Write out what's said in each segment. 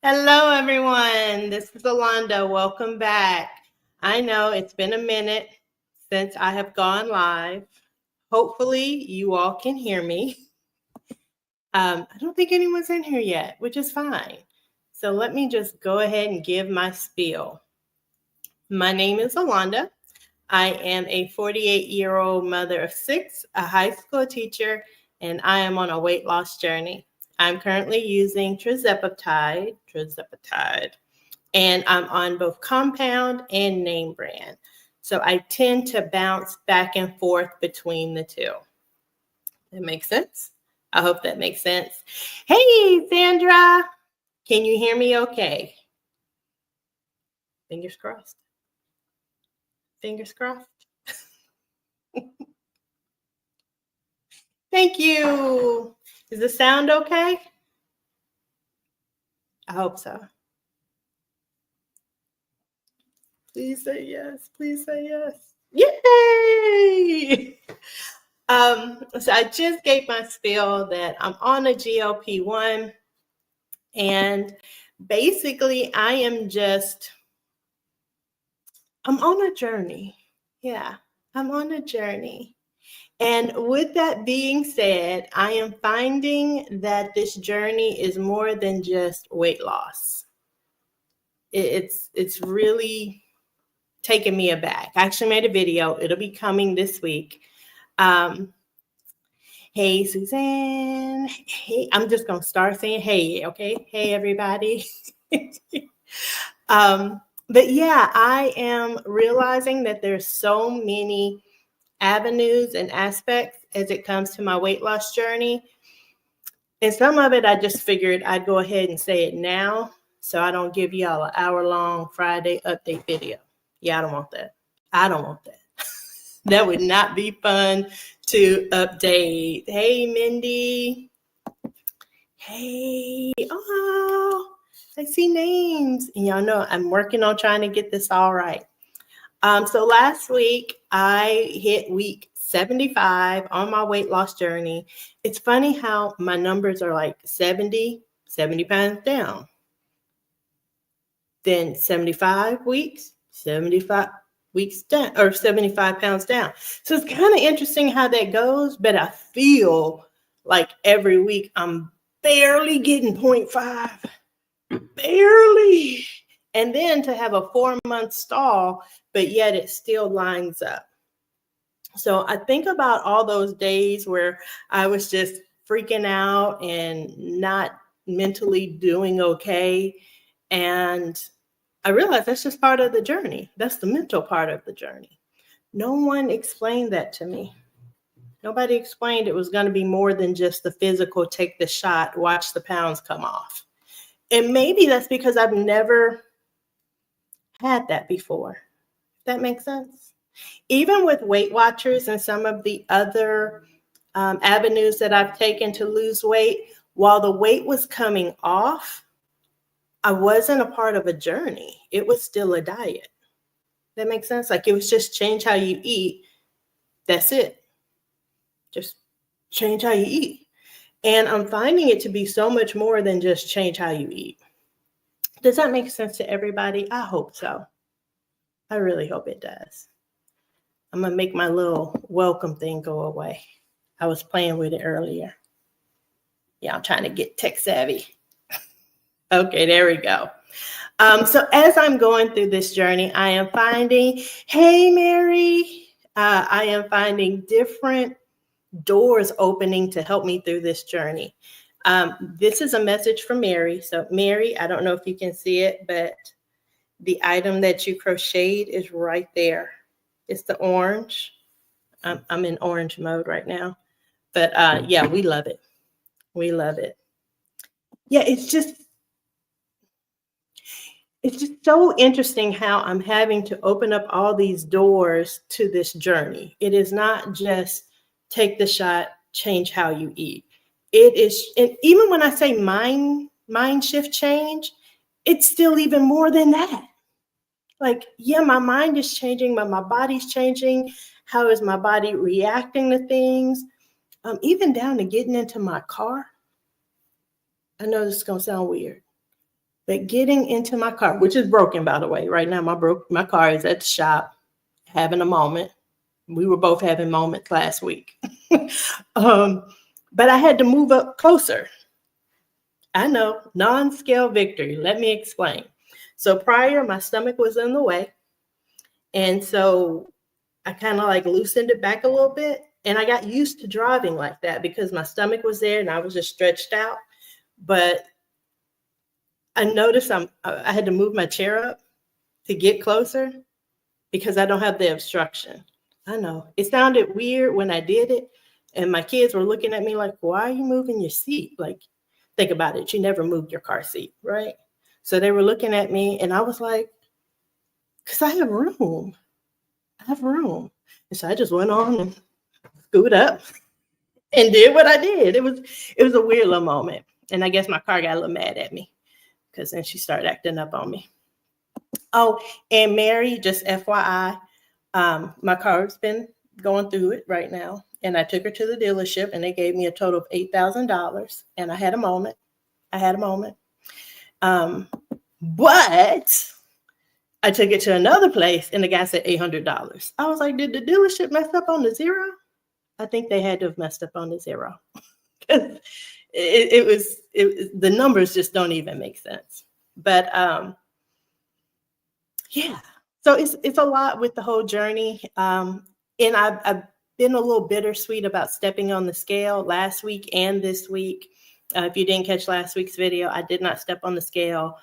Hello, everyone. This is Alonda. Welcome back. I know it's been a minute since I have gone live. Hopefully, you all can hear me. I don't think anyone's in here yet, which is fine. So let me just go ahead and give my spiel. My name is Alonda. I am a 48-year-old mother of 6, a high school teacher, and I am on a weight loss journey. I'm currently using tirzepatide, and I'm on both compound and name brand. So I tend to bounce back and forth between the two. That makes sense? I hope that makes sense. Hey, Sandra, can you hear me okay? Fingers crossed. Fingers crossed. Thank you. Is the sound okay? I hope so. Please say yes. Please say yes. Yay! So I just gave my spiel that I'm on a GLP-1, and basically I'm on a journey. Yeah, I'm on a journey. And with that being said, I am finding that this journey is more than just weight loss. It's really taken me aback. I actually made a video. It'll be coming this week. Hey, Suzanne. Hey, I'm just going to start saying hey, okay? Hey, everybody. But yeah, I am realizing that there's so many avenues and aspects as it comes to my weight loss journey. And some of it, I just figured I'd go ahead and say it now so I don't give y'all an hour-long Friday update video. Yeah, I don't want that. I don't want that. That would not be fun to update. Hey, Mindy. Hey. Oh, I see names. And y'all know I'm working on trying to get this all right. So last week, I hit week 75 on my weight loss journey. It's funny how my numbers are like 70 pounds down. Then 75 weeks, 75 weeks down, or 75 pounds down. So it's kind of interesting how that goes, but I feel like every week I'm barely getting 0.5, barely. And then to have a 4-month stall, but yet it still lines up. So I think about all those days where I was just freaking out and not mentally doing okay. And I realized that's just part of the journey. That's the mental part of the journey. No one explained that to me. Nobody explained it was going to be more than just the physical, take the shot, watch the pounds come off. And maybe that's because I've never had that before. If that makes sense. Even with Weight Watchers and some of the other avenues that I've taken to lose weight, while the weight was coming off, I wasn't a part of a journey. It was still a diet. That makes sense? Like it was just change how you eat. That's it. Just change how you eat. And I'm finding it to be so much more than just change how you eat. Does that make sense to everybody? I hope so. I really hope it does. I'm going to make my little welcome thing go away. I was playing with it earlier. Yeah, I'm trying to get tech savvy. Okay, there we go. So as I'm going through this journey, I am finding, hey, Mary, I am finding different doors opening to help me through this journey. This is a message from Mary. So Mary, I don't know if you can see it, but the item that you crocheted is right there. It's the orange. I'm in orange mode right now. But yeah, we love it. We love it. Yeah, it's just so interesting how I'm having to open up all these doors to this journey. It is not just take the shot, change how you eat. It is, and even when I say mind shift change, it's still even more than that. Like, yeah, my mind is changing, but my body's changing. How is my body reacting to things? Even down to getting into my car. I know this is going to sound weird, But getting into my car, which is broken, by the way, right now, my car is at the shop having a moment. We were both having moments last week. But I had to move up closer. I know, non-scale victory. Let me explain. So prior, my stomach was in the way. And so I kind of like loosened it back a little bit. And I got used to driving like that because my stomach was there and I was just stretched out. But I noticed I had to move my chair up to get closer because I don't have the obstruction. I know. It sounded weird when I did it. And my kids were looking at me like, why are you moving your seat? Like, think about it. You never moved your car seat, right? So they were looking at me and I was like, because I have room. I have room. And so I just went on and scooted up and did what I did. It was a weird little moment. And I guess my car got a little mad at me because then she started acting up on me. Oh, and Mary, just FYI, my car's been going through it right now. And I took her to the dealership and they gave me a total of $8,000. And I had a moment. But I took it to another place and the guy said $800. I was like, did the dealership mess up on the zero? I think they had to have messed up on the zero. it was the numbers just don't even make sense. But yeah, so it's a lot with the whole journey. And I've been a little bittersweet about stepping on the scale last week and this week. If you didn't catch last week's video, I did not step on the scale.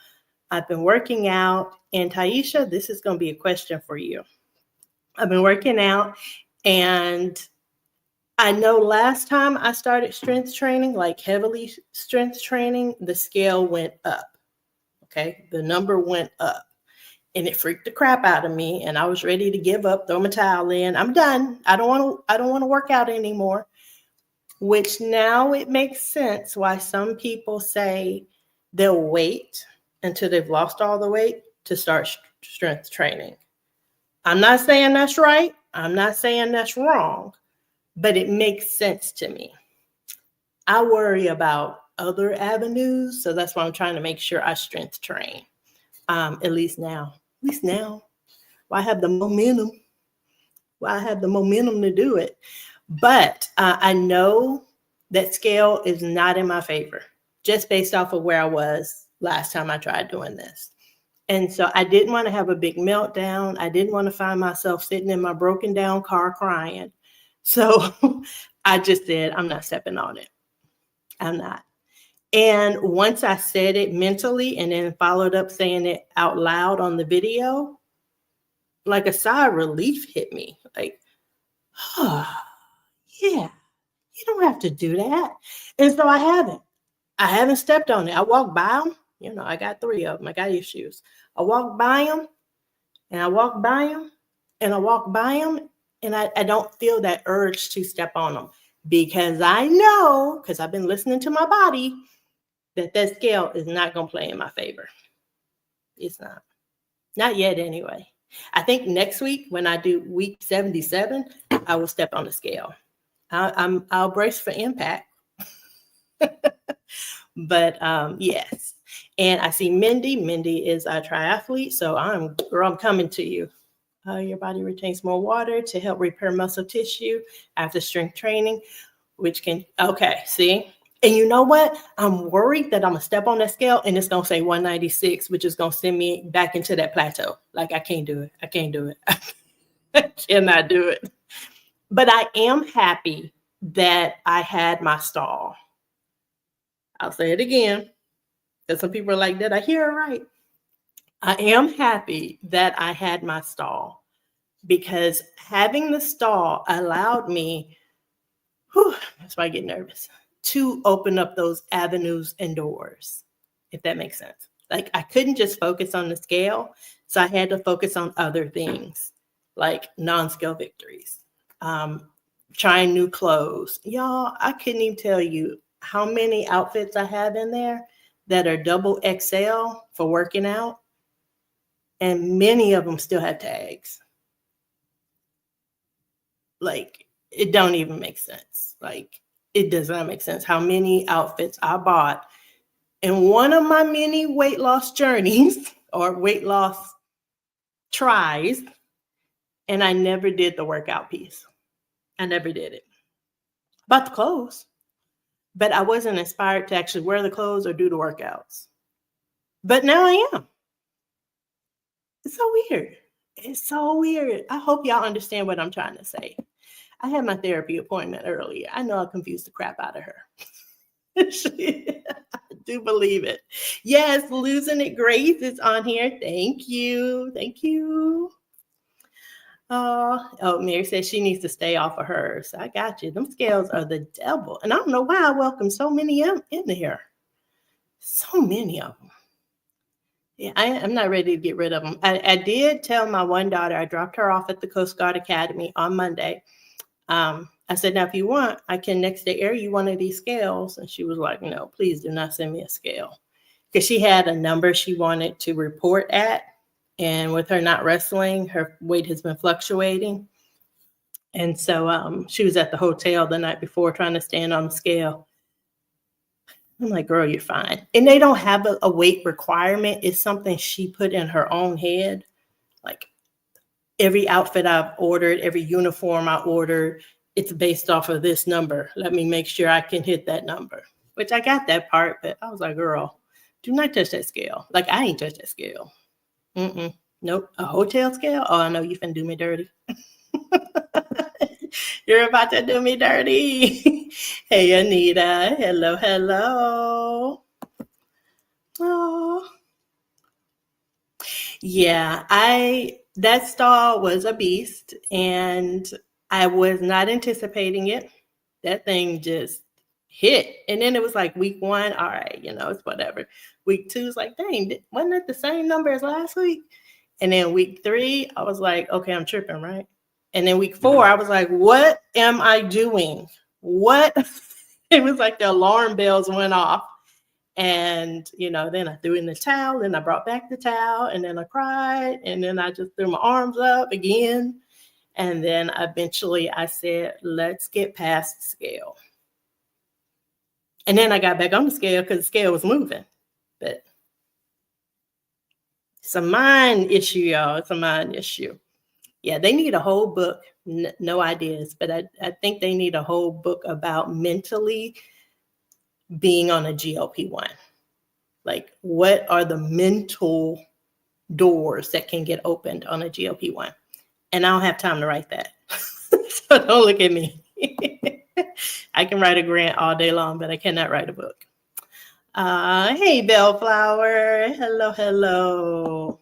I've been working out. And Taisha, this is going to be a question for you. I've been working out, and I know last time I started strength training, like heavily strength training, the scale went up. Okay, the number went up. And it freaked the crap out of me. And I was ready to give up, throw my towel in. I'm done. I don't want to work out anymore. Which now it makes sense why some people say they'll wait until they've lost all the weight to start strength training. I'm not saying that's right. I'm not saying that's wrong, but it makes sense to me. I worry about other avenues. So that's why I'm trying to make sure I strength train. At least now. Well, I have the momentum. To do it. But I know that scale is not in my favor, just based off of where I was last time I tried doing this. And so I didn't want to have a big meltdown. I didn't want to find myself sitting in my broken down car crying. So I just said, I'm not stepping on it. I'm not. And once I said it mentally and then followed up saying it out loud on the video, like a sigh of relief hit me. Like, oh, yeah, you don't have to do that. And so I haven't stepped on it. I walked by them. You know, I got 3 of them. I got issues. I walked by them and I walked by them and I walked by them. And I don't feel that urge to step on them because I know, because I've been listening to my body, that scale is not going to play in my favor. It's not. Not yet anyway. I think next week when I do week 77, I will step on the scale. I'll brace for impact. But yes. And I see Mindy. Mindy is a triathlete. So I'm coming to you. Your body retains more water to help repair muscle tissue after strength training, which can, okay, see? And you know what? I'm worried that I'm going to step on that scale and it's going to say 196, which is going to send me back into that plateau. Like, I can't do it. I cannot do it. But I am happy that I had my stall. I'll say it again, because some people are like, did I hear it right? I am happy that I had my stall, because having the stall allowed me, that's why I get nervous, to open up those avenues and doors, if that makes sense. Like, I couldn't just focus on the scale, so I had to focus on other things, like non-scale victories, trying new clothes. Y'all, I couldn't even tell you how many outfits I have in there that are double XL for working out, and many of them still have tags. Like, it don't even make sense. Like, it does not make sense how many outfits I bought in one of my many weight loss journeys or weight loss tries, and I never did the workout piece. I never did it. Bought the clothes, but I wasn't inspired to actually wear the clothes or do the workouts. But now I am. It's so weird. It's so weird. I hope y'all understand what I'm trying to say. I had my therapy appointment earlier. I know I confused the crap out of her. I do believe it. Yes, Losing It Grace is on here. Thank you. Thank you. Oh, Mary says she needs to stay off of hers. I got you. Them scales are the devil. And I don't know why I welcome so many in here. So many of them. Yeah, I'm not ready to get rid of them. I did tell my one daughter, I dropped her off at the Coast Guard Academy on Monday. I said, now, if you want, I can next day air you one of these scales. And she was like, no, please do not send me a scale. Because she had a number she wanted to report at. And with her not wrestling, her weight has been fluctuating. And so she was at the hotel the night before trying to stand on the scale. I'm like, girl, you're fine. And they don't have a weight requirement. It's something she put in her own head. Like every outfit I've ordered, every uniform I ordered, it's based off of this number. Let me make sure I can hit that number, which I got that part. But I was like, girl, do not touch that scale. Like I ain't touch that scale. Nope. A hotel scale? Oh, I know you finna do me dirty. You're about to do me dirty. Hey, Anita. Hello, hello. Oh. Yeah, that stall was a beast, and I was not anticipating it. That thing just hit. And then it was like week 1, all right, it's whatever. Week 2 is like, dang, wasn't it the same number as last week? And then week 3, I was like, okay, I'm tripping, right? And then week 4, I was like, what am I doing? What? It was like the alarm bells went off. And, then I threw in the towel, and I brought back the towel, and then I cried, and then I just threw my arms up again. And then eventually I said, let's get past the scale. And then I got back on the scale because the scale was moving. But it's a mind issue, y'all. It's a mind issue. Yeah, they need a whole book. No ideas, but I think they need a whole book about mentally being on a GLP-1. Like, what are the mental doors that can get opened on a GLP-1? And I don't have time to write that. So don't look at me. I can write a grant all day long, but I cannot write a book. Hey, Bellflower. Hello, hello.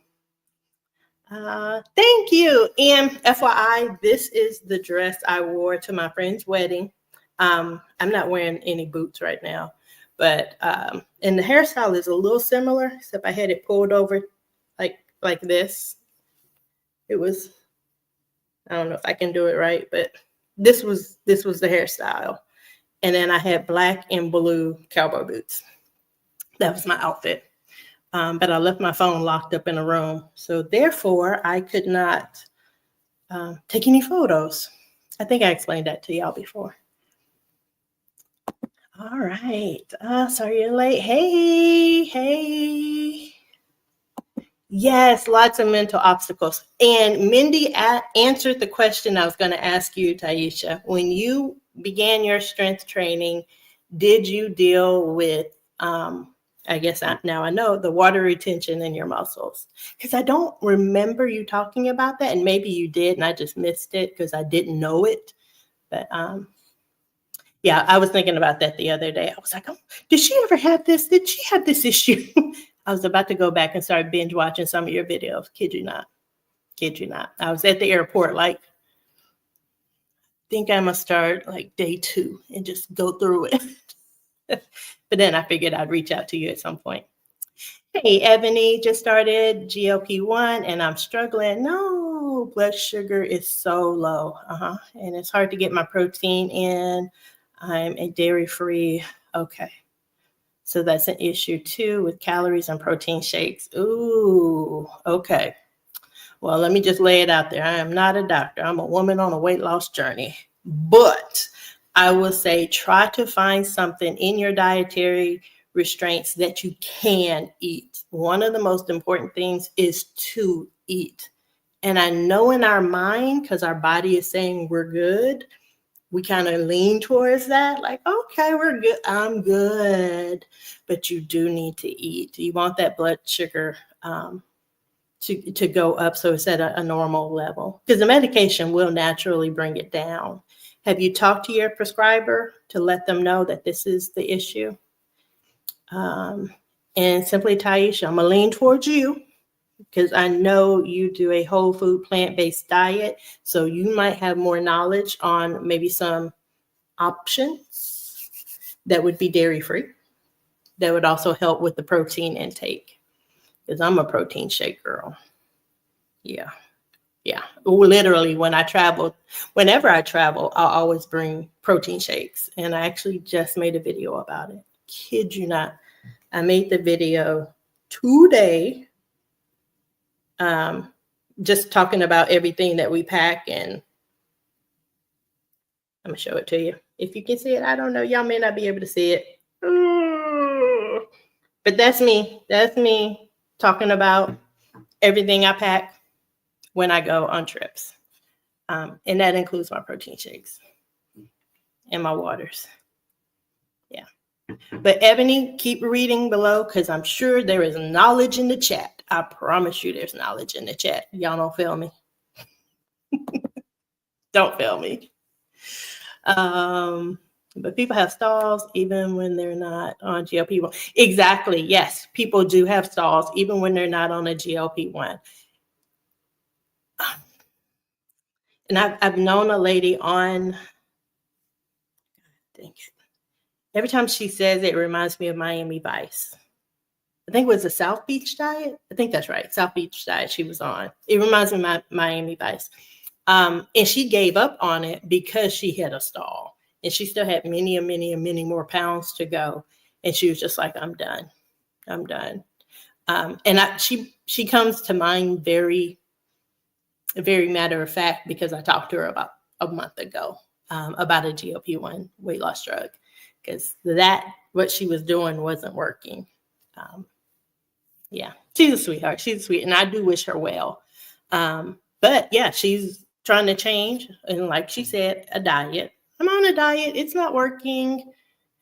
Thank you. And FYI, this is the dress I wore to my friend's wedding. I'm not wearing any boots right now, but and the hairstyle is a little similar, except I had it pulled over like this. It was, I don't know if I can do it right, but this was the hairstyle. And then I had black and blue cowboy boots. That was my outfit. But I left my phone locked up in a room. So therefore, I could not take any photos. I think I explained that to y'all before. All right. Sorry you're late. Hey. Yes, lots of mental obstacles. And Mindy answered the question I was going to ask you, Taisha. When you began your strength training, did you deal with, I guess now I know, the water retention in your muscles? Because I don't remember you talking about that. And maybe you did, and I just missed it because I didn't know it. But yeah, I was thinking about that the other day. I was like, oh, did she ever have this? Did she have this issue? I was about to go back and start binge watching some of your videos. Kid you not. I was at the airport, like, think I'm gonna start like day 2 and just go through it. But then I figured I'd reach out to you at some point. Hey, Ebony, just started GLP-1 and I'm struggling. No, blood sugar is so low. And it's hard to get my protein in. I'm a dairy-free. Okay. So that's an issue too with calories and protein shakes. Ooh, okay. Well, let me just lay it out there. I am not a doctor. I'm a woman on a weight loss journey. But I will say try to find something in your dietary restraints that you can eat. One of the most important things is to eat. And I know in our mind, because our body is saying we're good, we kind of lean towards that, like, okay, we're good, I'm good. But you do need to eat. You want that blood sugar to go up so it's at a normal level, because the medication will naturally bring it down. Have you talked to your prescriber to let them know that this is the issue? And simply, Taisha, I'm going to lean towards you because I know you do a whole food plant-based diet. So you might have more knowledge on maybe some options that would be dairy-free. That would also help with the protein intake, because I'm a protein shake girl. Yeah. Literally, whenever I travel, I'll always bring protein shakes. And I actually just made a video about it. Kid you not. I made the video today, just talking about everything that we pack. And I'm going to show it to you. If you can see it, I don't know. Y'all may not be able to see it. But that's me. That's me talking about everything I pack when I go on trips. And that includes my protein shakes and my waters. Yeah. But Ebony, keep reading below, because I'm sure there is knowledge in the chat. I promise you there's knowledge in the chat. Y'all don't fail me. Don't fail me. But people have stalls even when they're not on GLP-1. Exactly. Yes, people do have stalls even when they're not on a GLP-1. And I've known a lady on, dang it. Every time she says it, it reminds me of Miami Vice. I think it was the South Beach diet. I think that's right. South Beach diet she was on. It reminds me of Miami Vice. And she gave up on it because she had a stall. And she still had many more pounds to go. And she was just like, I'm done. I'm done. And she comes to mind very matter of fact, because I talked to her about a month ago about a GLP-1 weight loss drug, because what she was doing wasn't working. Yeah, she's a sweetheart. She's sweet, and I do wish her well. But yeah, she's trying to change, and like she said, a diet. I'm on a diet. It's not working.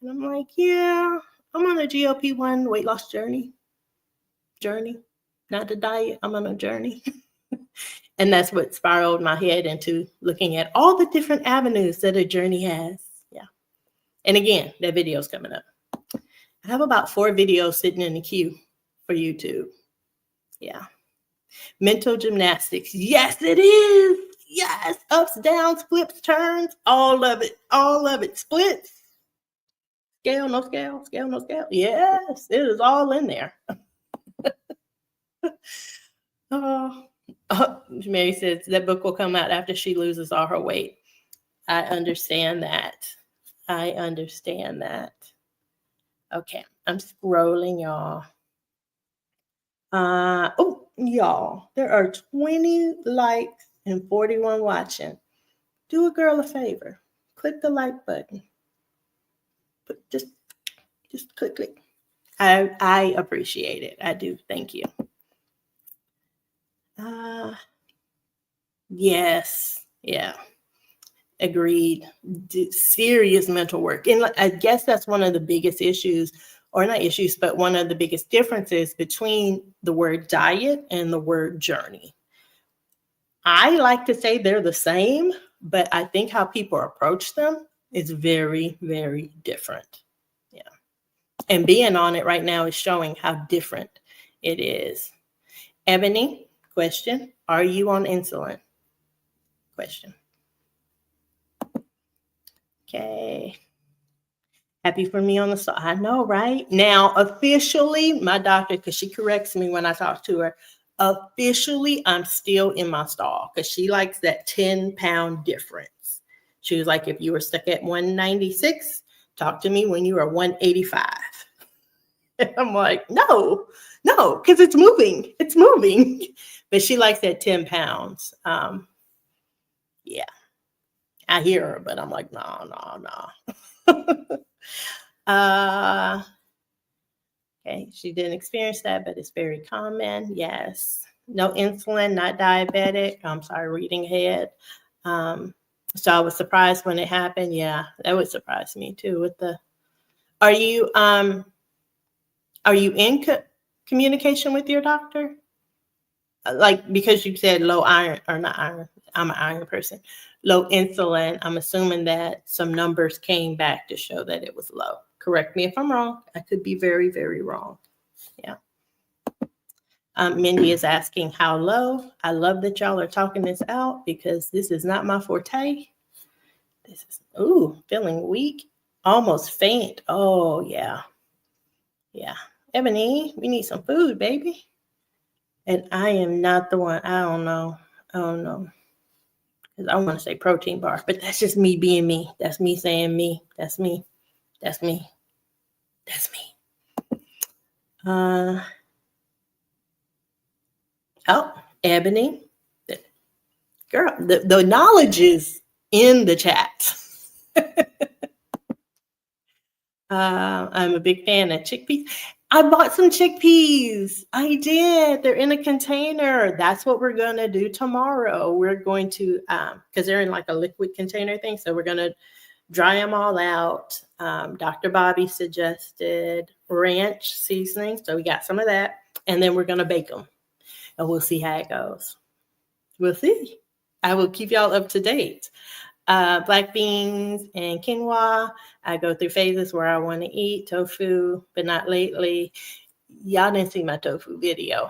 And I'm like, yeah, I'm on a GLP-1 weight loss journey, not a diet. I'm on a journey. And that's what spiraled my head into looking at all the different avenues that a journey has. Yeah. And again, that video's coming up. I have about 4 videos sitting in the queue for YouTube. Yeah. Mental gymnastics. Yes, it is. Yes. Ups, downs, flips, turns, all of it. Splits. Scale, no scale, scale, no scale. Yes, it is all in there. Mary says that book will come out after she loses all her weight. I understand that. Okay, I'm scrolling, y'all. Y'all, there are 20 likes and 41 watching. Do a girl a favor. Click the like button. Just click. I appreciate it. I do. Thank you. Yes. Yeah. Agreed. Serious mental work. And I guess that's one of the biggest issues, or not issues, but one of the biggest differences between the word diet and the word journey. I like to say they're the same, but I think how people approach them is very, very different. Yeah. And being on it right now is showing how different it is. Ebony, question. Are you on insulin? Question. Okay. Happy for me on the stall. I know, right? Now, officially, my doctor, because she corrects me when I talk to her, officially, I'm still in my stall because she likes that 10-pound difference. She was like, if you were stuck at 196, talk to me when you are 185. And I'm like, no, because it's moving. It's moving. But she likes that 10 pounds. Yeah. I hear her, but I'm like, no. Okay, she didn't experience that, but it's very common. Yes. No insulin, not diabetic. I'm sorry, reading ahead. So I was surprised when it happened. Yeah, that would surprise me too. With the, are you in communication with your doctor? Like, because you said low iron, or not iron, I'm an iron person, low insulin, I'm assuming that some numbers came back to show that it was low. Correct me if I'm wrong. I could be very, very wrong. Yeah. Mindy is asking how low. I love that y'all are talking this out because this is not my forte. This is, ooh, feeling weak, almost faint. Oh, yeah. Yeah. Ebony, we need some food, baby. And I am not the one. I don't know. Because I want to say protein bar, but that's just me being me. That's me saying me. That's me. That's me. That's me. Oh, Ebony. Girl, the knowledge is in the chat. I'm a big fan of chickpeas. I bought some chickpeas. I did. They're in a container. That's what we're going to do tomorrow. We're going to, because they're in like a liquid container thing. So we're going to dry them all out. Dr. Bobby suggested ranch seasoning. So we got some of that. And then we're going to bake them. And we'll see how it goes. We'll see. I will keep y'all up to date. Black beans and quinoa. I go through phases where I want to eat tofu, but not lately. Y'all didn't see my tofu video.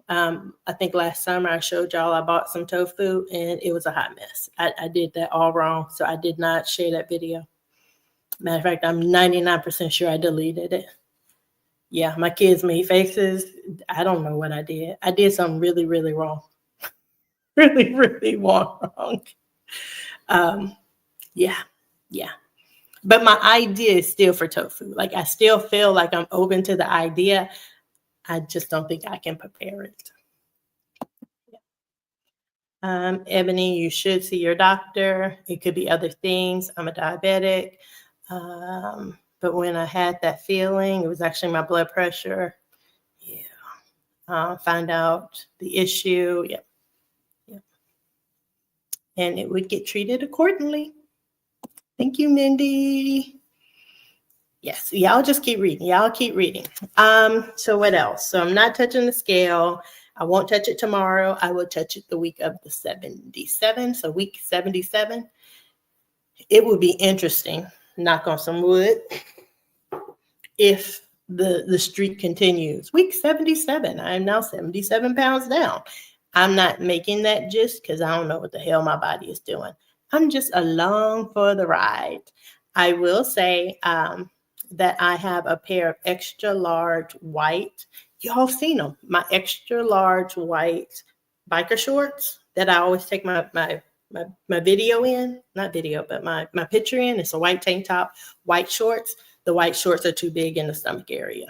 I think last summer I showed y'all I bought some tofu and it was a hot mess. I did that all wrong, so I did not share that video. Matter of fact, I'm 99% sure I deleted it. Yeah, my kids made faces. I don't know what I did. I did something really, really wrong. Really, really wrong. Yeah. But my idea is still for tofu. Like, I still feel like I'm open to the idea. I just don't think I can prepare it. Ebony, you should see your doctor. It could be other things. I'm a diabetic. But when I had that feeling, it was actually my blood pressure. Yeah. Find out the issue. Yep. And it would get treated accordingly. Thank you, Mindy. Yes, y'all just keep reading. Y'all keep reading. So what else? So I'm not touching the scale. I won't touch it tomorrow. I will touch it the week of the 77. So week 77. It would be interesting, knock on some wood, if the streak continues. Week 77. I am now 77 pounds down. I'm not making that just because I don't know what the hell my body is doing. I'm just along for the ride. I will say that I have a pair of extra large white, y'all seen them, my extra large white biker shorts that I always take my video in, not video, but my picture in. It's a white tank top, white shorts. The white shorts are too big in the stomach area.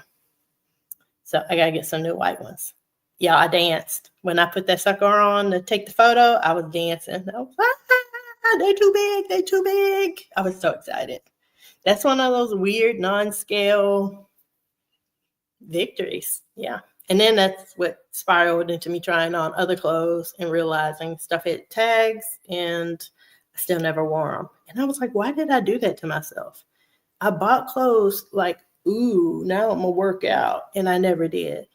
So I got to get some new white ones. Yeah, I danced. When I put that sucker on to take the photo, I was dancing. I was, they're too big. They're too big. I was so excited. That's one of those weird non-scale victories. Yeah. And then that's what spiraled into me trying on other clothes and realizing stuff had tags and I still never wore them. And I was like, why did I do that to myself? I bought clothes like, ooh, now I'm going to work out. And I never did.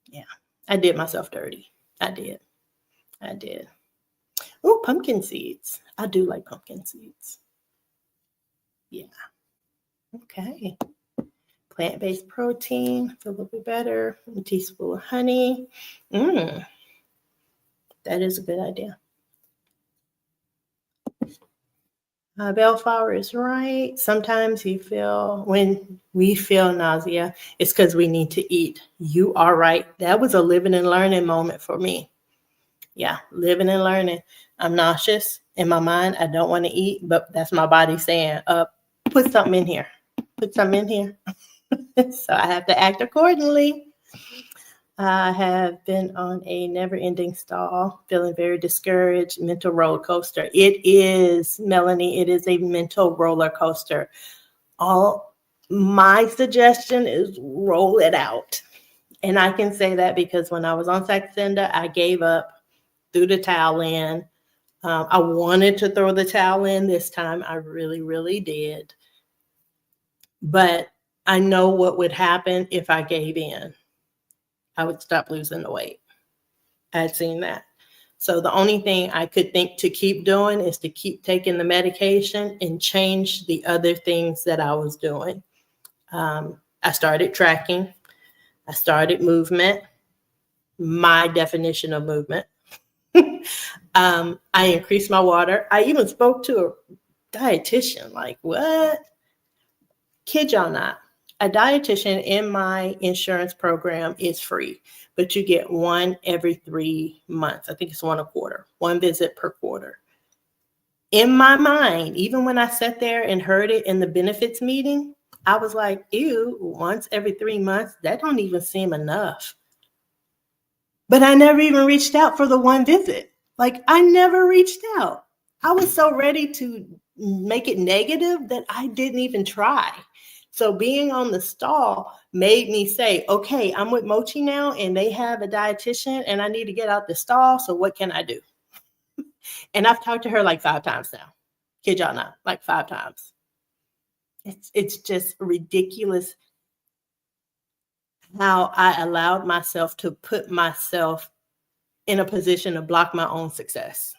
Yeah. I did myself dirty. I did. Oh, pumpkin seeds. I do like pumpkin seeds. Yeah. Okay. Plant-based protein, feel a little bit better. A teaspoon of honey. That is a good idea. Bellflower is right. Sometimes when we feel nausea, it's because we need to eat. You are right. That was a living and learning moment for me. Yeah, living and learning. I'm nauseous in my mind. I don't want to eat, but that's my body saying, put something in here. Put something in here. So I have to act accordingly. I have been on a never-ending stall, feeling very discouraged, mental roller coaster. It is, Melanie, it is a mental roller coaster. All My suggestion is roll it out. And I can say that because when I was on Saxenda, I gave up, threw the towel in. I wanted to throw the towel in this time. I really, really did. But I know what would happen if I gave in. I would stop losing the weight. I had seen that. So the only thing I could think to keep doing is to keep taking the medication and change the other things that I was doing. I started tracking. I started movement, my definition of movement. I increased my water. I even spoke to a dietitian, like, what? Kid y'all not. A dietitian in my insurance program is free, but you get one every 3 months. I think it's one a quarter, one visit per quarter. In my mind, even when I sat there and heard it in the benefits meeting, I was like, ew, once every 3 months, that don't even seem enough. But I never even reached out for the one visit. Like, I never reached out. I was so ready to make it negative that I didn't even try. So being on the stall made me say, okay, I'm with Mochi now and they have a dietitian and I need to get out the stall. So what can I do? And I've talked to her like 5 times now. Kid y'all not, like 5 times. It's just ridiculous how I allowed myself to put myself in a position to block my own success.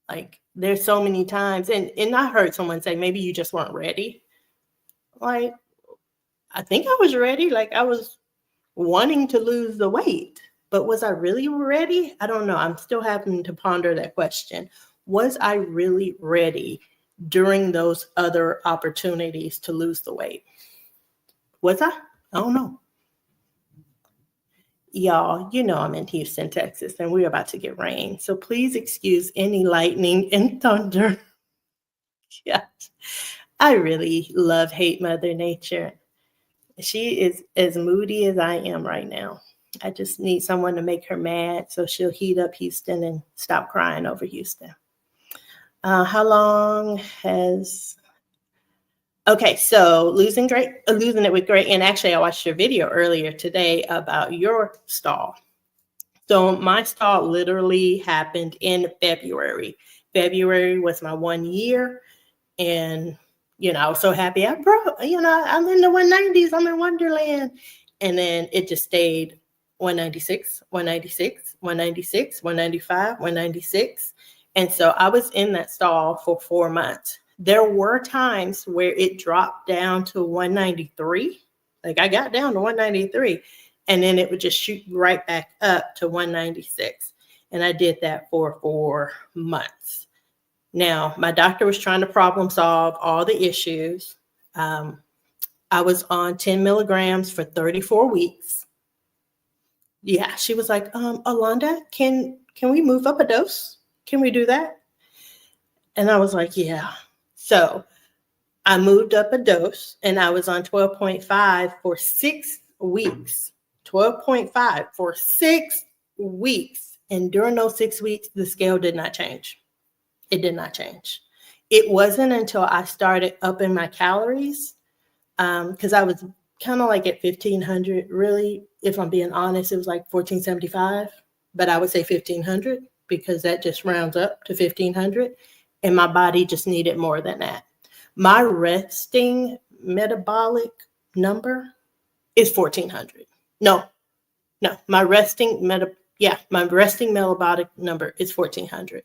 Like, there's so many times, and I heard someone say, maybe you just weren't ready. Like, I think I was ready. Like, I was wanting to lose the weight, but was I really ready? I don't know. I'm still having to ponder that question. Was I really ready during those other opportunities to lose the weight? Was I? I don't know. Y'all, you know I'm in Houston, Texas, and we're about to get rain. So please excuse any lightning and thunder. Yeah, I really hate Mother Nature. She is as moody as I am right now. I just need someone to make her mad so she'll heat up Houston and stop crying over Houston. How long has... Okay, so losing it with great. And actually, I watched your video earlier today about your stall. So my stall literally happened in February. February was my 1 year. And, I was so happy. I'm in the 190s. I'm in Wonderland. And then it just stayed 196, 196, 196, 195, 196. And so I was in that stall for 4 months. There were times where it dropped down to 193. Like, I got down to 193. And then it would just shoot right back up to 196. And I did that for 4 months. Now, my doctor was trying to problem solve all the issues. I was on 10 milligrams for 34 weeks. Yeah, she was like, Alonda, can we move up a dose? Can we do that? And I was like, yeah. So I moved up a dose and I was on 12.5 for 6 weeks. 12.5 for 6 weeks. And during those 6 weeks, the scale did not change. It did not change. It wasn't until I started upping my calories, because I was kind of like at 1,500. Really, if I'm being honest, it was like 1,475, but I would say 1,500 because that just rounds up to 1,500. And my body just needed more than that. My resting metabolic number is 1,400. No, my resting metabolic number is 1,400.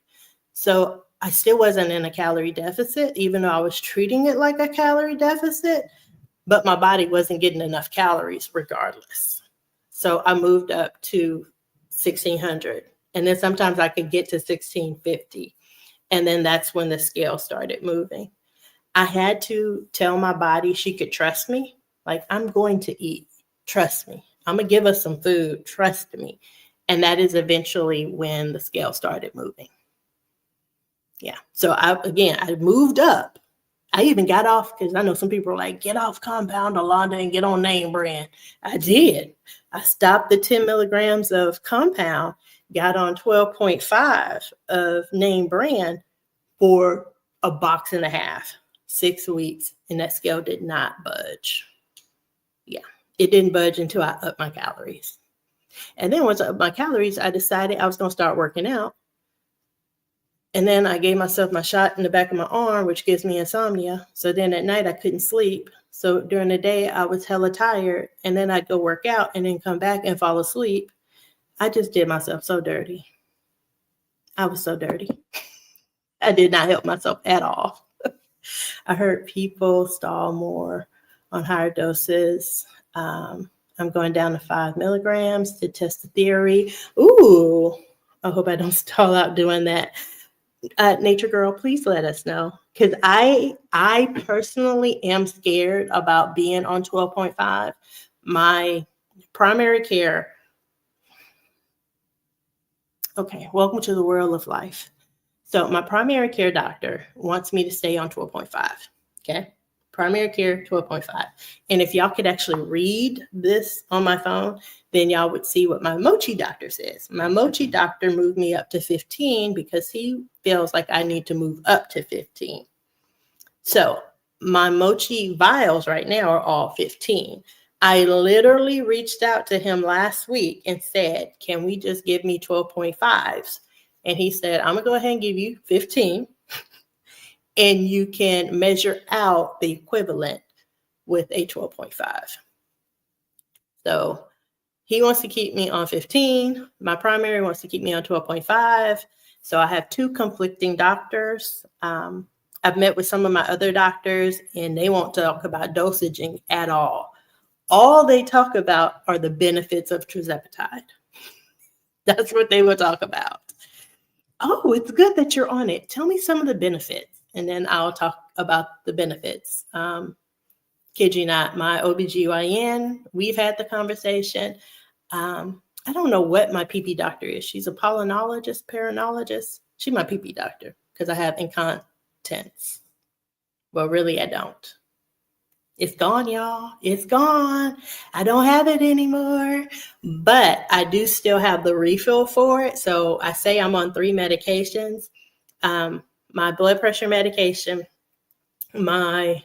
So I still wasn't in a calorie deficit, even though I was treating it like a calorie deficit, but my body wasn't getting enough calories regardless. So I moved up to 1,600. And then sometimes I could get to 1,650. And then that's when the scale started moving. I had to tell my body she could trust me. Like, I'm going to eat. Trust me. I'm going to give us some food. Trust me. And that is eventually when the scale started moving. Yeah. So I moved up. I even got off, because I know some people are like, get off compound, Alonda, and get on name brand. I did. I stopped the 10 milligrams of compound, got on 12.5 of name brand for a box and a half. 6 weeks, and that scale did not budge. Yeah, it didn't budge until I upped my calories. And then once I upped my calories, I decided I was going to start working out. And then I gave myself my shot in the back of my arm, which gives me insomnia. So then at night I couldn't sleep. So during the day I was hella tired, and then I'd go work out and then come back and fall asleep. I just did myself so dirty. I was so dirty. I did not help myself at all. I heard people stall more on higher doses. I'm going down to 5 milligrams to test the theory. Ooh, I hope I don't stall out doing that. Nature Girl, please let us know, because I personally am scared about being on 12.5. My primary care. Okay, welcome to the world of life. So my primary care doctor wants me to stay on 12.5. Okay, primary care 12.5. And if y'all could actually read this on my phone, then y'all would see what my mochi doctor says. My mochi doctor moved me up to 15 because he feels like I need to move up to 15. So my mochi vials right now are all 15. I literally reached out to him last week and said, can we just give me 12.5s? And he said, I'm going to go ahead and give you 15. And you can measure out the equivalent with a 12.5. So he wants to keep me on 15. My primary wants to keep me on 12.5. So I have 2 conflicting doctors. I've met with some of my other doctors, and they won't talk about dosaging at all. All they talk about are the benefits of tirzepatide. That's what they will talk about. Oh, it's good that you're on it. Tell me some of the benefits, and then I'll talk about the benefits. Kid you not, my OBGYN, we've had the conversation. I don't know what my PP doctor is. She's a pulmonologist, peranologist. She's my PP doctor because I have incontinence. Well, really, I don't. It's gone, y'all. It's gone. I don't have it anymore, but I do still have the refill for it. So I say I'm on 3 medications, my blood pressure medication, my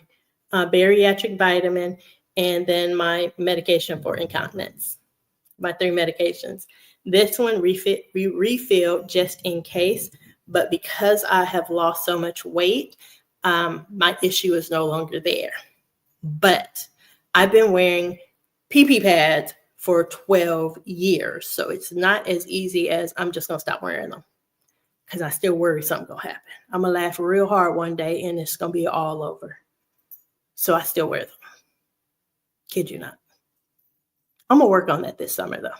bariatric vitamin, and then my medication for incontinence, my 3 medications. This one refilled just in case, but because I have lost so much weight, my issue is no longer there. But I've been wearing PP pads for 12 years. So it's not as easy as I'm just going to stop wearing them, because I still worry something going to happen. I'm going to laugh real hard one day and it's going to be all over. So I still wear them. Kid you not. I'm going to work on that this summer, though.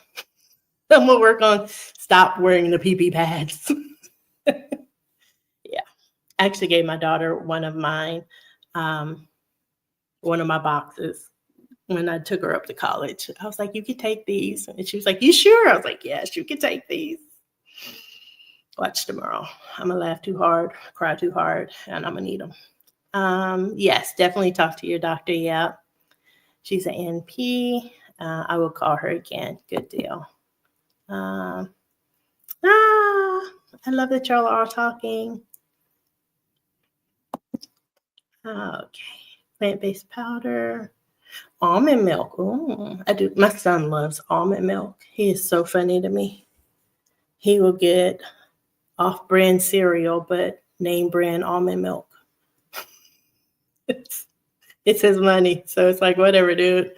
I'm going to work on stop wearing the PP pads. Yeah. I actually gave my daughter one of mine. One of my boxes when I took her up to college. I was like, you can take these. And she was like, you sure? I was like, yes, you can take these. Watch tomorrow. I'm going to laugh too hard, cry too hard, and I'm going to need them. Yes, definitely talk to your doctor. Yeah. She's an NP. I will call her again. Good deal. I love that y'all are all talking. Okay. Plant-based powder. Almond milk. Ooh, I do. My son loves almond milk. He is so funny to me. He will get off-brand cereal, but name brand almond milk. It's his money. So it's like, whatever, dude.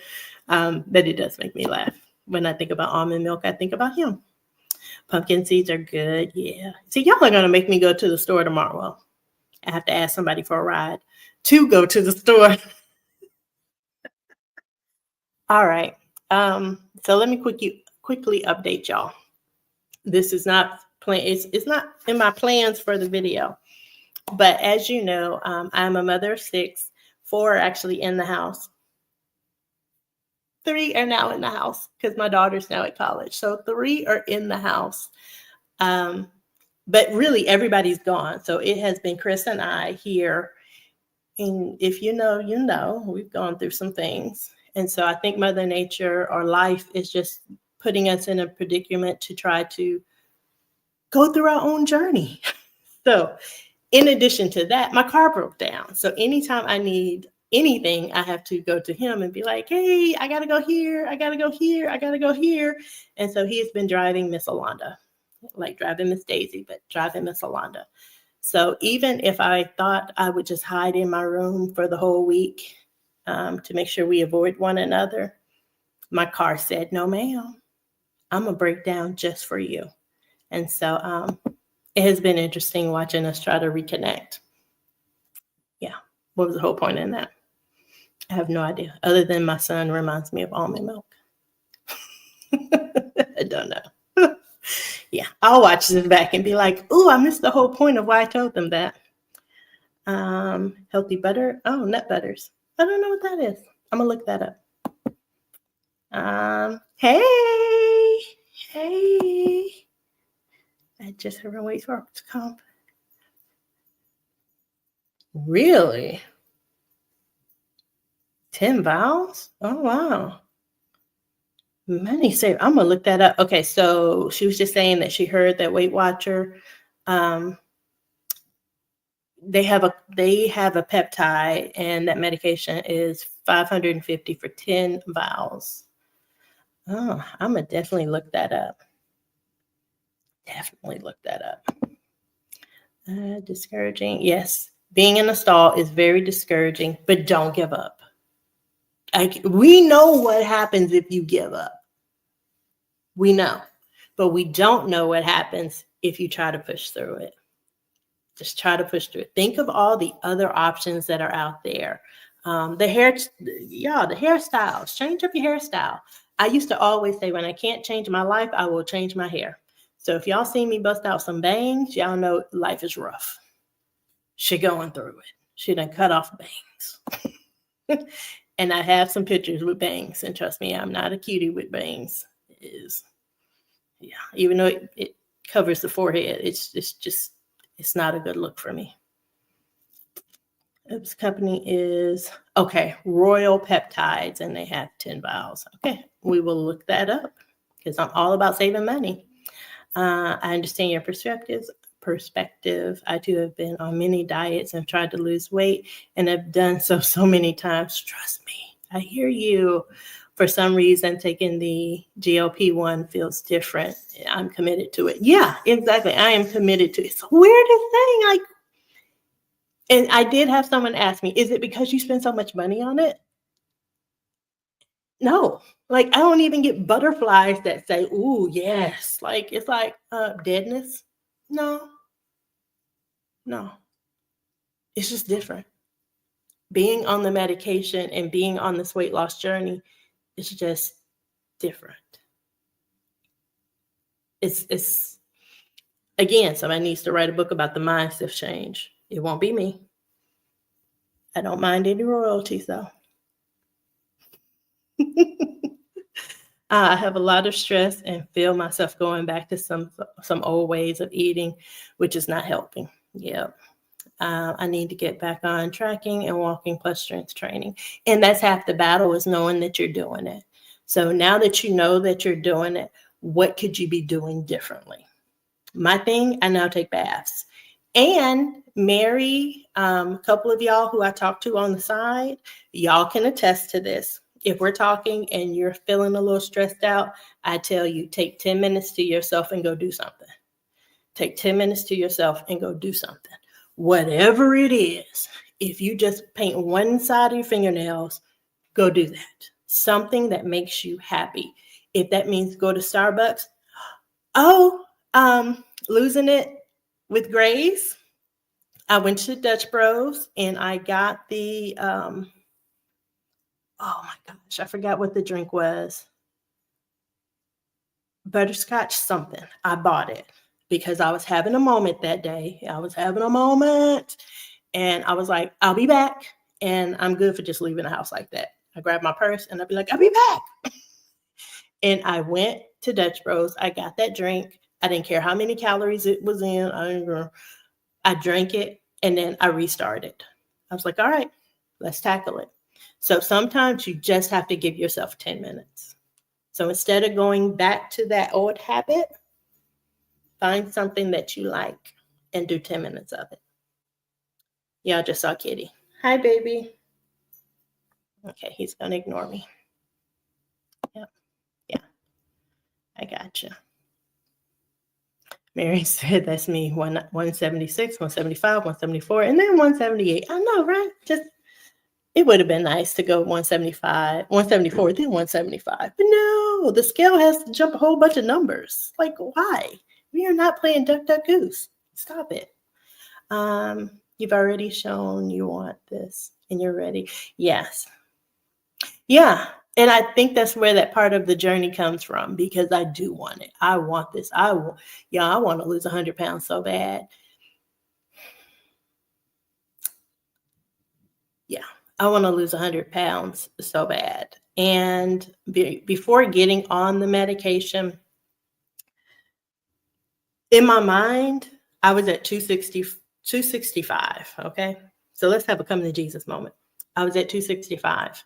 But it does make me laugh. When I think about almond milk, I think about him. Pumpkin seeds are good. Yeah. See, y'all are going to make me go to the store tomorrow. Well, I have to ask somebody for a ride to go to the store. All right. So let me quickly update y'all. This is not it's not in my plans for the video, but as you know, I'm a mother of 6. 4 are actually in the house. 3 are now in the house because my daughter's now at college. So 3 are in the house. But really everybody's gone. So it has been Chris and I here. And if you know, you know, we've gone through some things. And so I think Mother Nature or life is just putting us in a predicament to try to go through our own journey. So In addition to that, my car broke down. So anytime I need anything, I have to go to him and be like, hey, I got to go here. I got to go here. I got to go here. And so he has been driving Miss Alonda, like driving Miss Daisy, but driving Miss Alonda. So even if I thought I would just hide in my room for the whole week to make sure we avoid one another, my car said, no, ma'am, I'm going to break down just for you. And so it has been interesting watching us try to reconnect. Yeah. What was the whole point in that? I have no idea, other than my son reminds me of almond milk. I don't know. Yeah, I'll watch this back and be like, ooh, I missed the whole point of why I told them that. Healthy butter. Oh, nut butters. I don't know what that is. I'm going to look that up. Hey. I just heard my way to come. Really? 10 vowels? Oh, wow. Many say, I'm going to look that up. Okay, so she was just saying that she heard that Weight Watcher, they have a peptide, and that medication is $550 for 10 vials. Oh, I'm going to definitely look that up. Discouraging. Yes, being in a stall is very discouraging, but don't give up. We know what happens if you give up. We know, but we don't know what happens if you try to push through it. Just try to push through it. Think of all the other options that are out there. The hairstyles, change up your hairstyle. I used to always say, when I can't change my life, I will change my hair. So if y'all see me bust out some bangs, y'all know life is rough. She going through it. She done cut off bangs. And I have some pictures with bangs. And trust me, I'm not a cutie with bangs. Even though it covers the forehead, it's not a good look for me. This company is, Royal Peptides, and they have 10 vials. Okay, we will look that up because I'm all about saving money. I understand your perspective. I too have been on many diets and tried to lose weight, and have done so many times. Trust me, I hear you. For some reason, taking the GLP-1 feels different. I'm committed to it. Yeah, exactly. I am committed to it. It's the weirdest thing. And I did have someone ask me, is it because you spend so much money on it? No. I don't even get butterflies that say, ooh, yes. It's like deadness. No. It's just different. Being on the medication and being on this weight loss journey is just different. It's again, somebody needs to write a book about the mindset change. It won't be me. I don't mind any royalties though. I have a lot of stress and feel myself going back to some old ways of eating, which is not helping. Yep. I need to get back on tracking and walking plus strength training. And that's half the battle, is knowing that you're doing it. So now that you know that you're doing it, what could you be doing differently? My thing, I now take baths. And Mary, a couple of y'all who I talked to on the side, y'all can attest to this. If we're talking and you're feeling a little stressed out, I tell you, take 10 minutes to yourself and go do something. Take 10 minutes to yourself and go do something. Whatever it is, if you just paint one side of your fingernails, go do that. Something that makes you happy. If that means go to Starbucks, losing it with Grace. I went to Dutch Bros and I got the, oh my gosh, I forgot what the drink was. Butterscotch something. I bought it because I was having a moment that day. And I was like, I'll be back. And I'm good for just leaving the house like that. I grabbed my purse and I'd be like, I'll be back. And I went to Dutch Bros. I got that drink. I didn't care how many calories it was in. I drank it and then I restarted. I was like, all right, let's tackle it. So sometimes you just have to give yourself 10 minutes. So instead of going back to that old habit, find something that you like and do 10 minutes of it. Y'all just saw Kitty. Hi, baby. Okay, he's going to ignore me. Yep. Yeah, I gotcha. Mary said that's me, 176, 175, 174, and then 178. I know, right? Just it would have been nice to go 175, 174, then 175. But no, the scale has to jump a whole bunch of numbers. Like, why? We are not playing Duck, Duck, Goose. Stop it. You've already shown you want this and you're ready. Yes. Yeah. And I think that's where that part of the journey comes from, because I do want it. I want this. I want to lose 100 pounds so bad. Yeah. I want to lose 100 pounds so bad. And before getting on the medication, in my mind, I was at 265. Okay. So let's have a come to Jesus moment. I was at 265.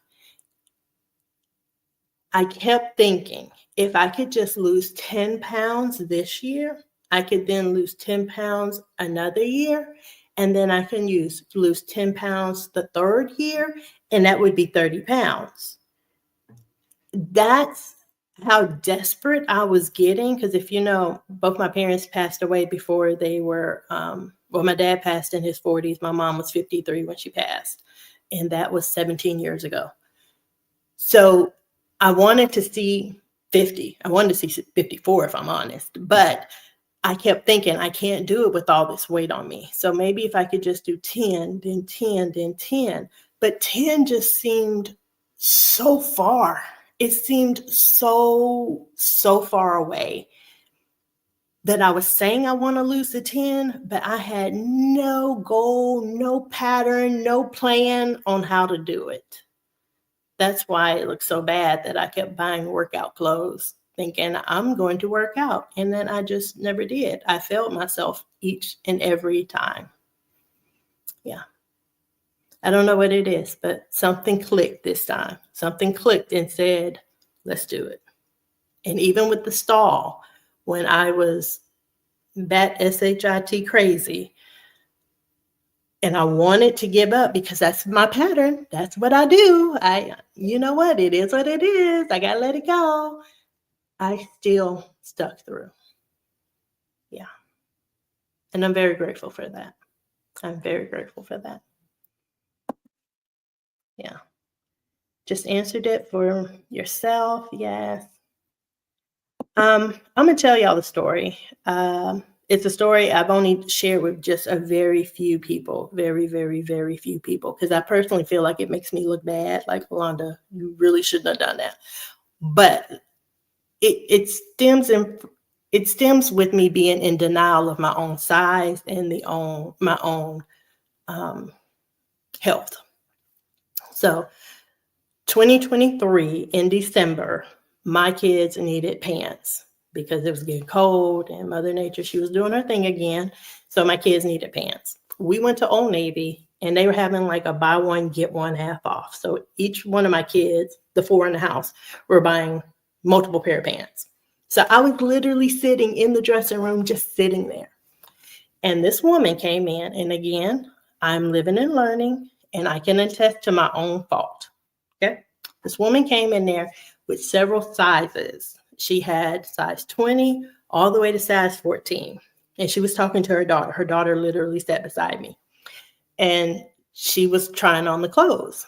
I kept thinking, if I could just lose 10 pounds this year, I could then lose 10 pounds another year. And then I can lose 10 pounds the third year, and that would be 30 pounds. That's how desperate I was getting. Because if you know, both my parents passed away before they were, my dad passed in his 40s. My mom was 53 when she passed. And that was 17 years ago. So I wanted to see 50. I wanted to see 54, if I'm honest. But I kept thinking, I can't do it with all this weight on me. So maybe if I could just do 10, then 10, then 10. But 10 just seemed so far. It seemed so far away that I was saying I want to lose the 10, but I had no goal, no pattern, no plan on how to do it. That's why it looked so bad that I kept buying workout clothes, thinking I'm going to work out. And then I just never did. I failed myself each and every time. Yeah. I don't know what it is, but something clicked this time. Something clicked and said, let's do it. And even with the stall, when I was that SHIT crazy, and I wanted to give up because that's my pattern. That's what I do. You know what? It is what it is. I got to let it go. I still stuck through. Yeah. And I'm very grateful for that. I'm very grateful for that. Yeah. Just answered it for yourself. Yes. I'm going to tell y'all the story. It's a story I've only shared with just a very few people, very, very, very few people, because I personally feel like it makes me look bad. Like, Yolanda, you really shouldn't have done that. But it stems with me being in denial of my own size and my own health. So 2023 in December, my kids needed pants because it was getting cold and Mother Nature, she was doing her thing again. So my kids needed pants. We went to Old Navy and they were having like a buy one, get one half off. So each one of my kids, the 4 in the house, were buying multiple pair of pants. So I was literally sitting in the dressing room, just sitting there. And this woman came in, and again, I'm living and learning, and I can attest to my own fault. Okay. This woman came in there with several sizes. She had size 20 all the way to size 14. And she was talking to her daughter. Her daughter literally sat beside me. And she was trying on the clothes.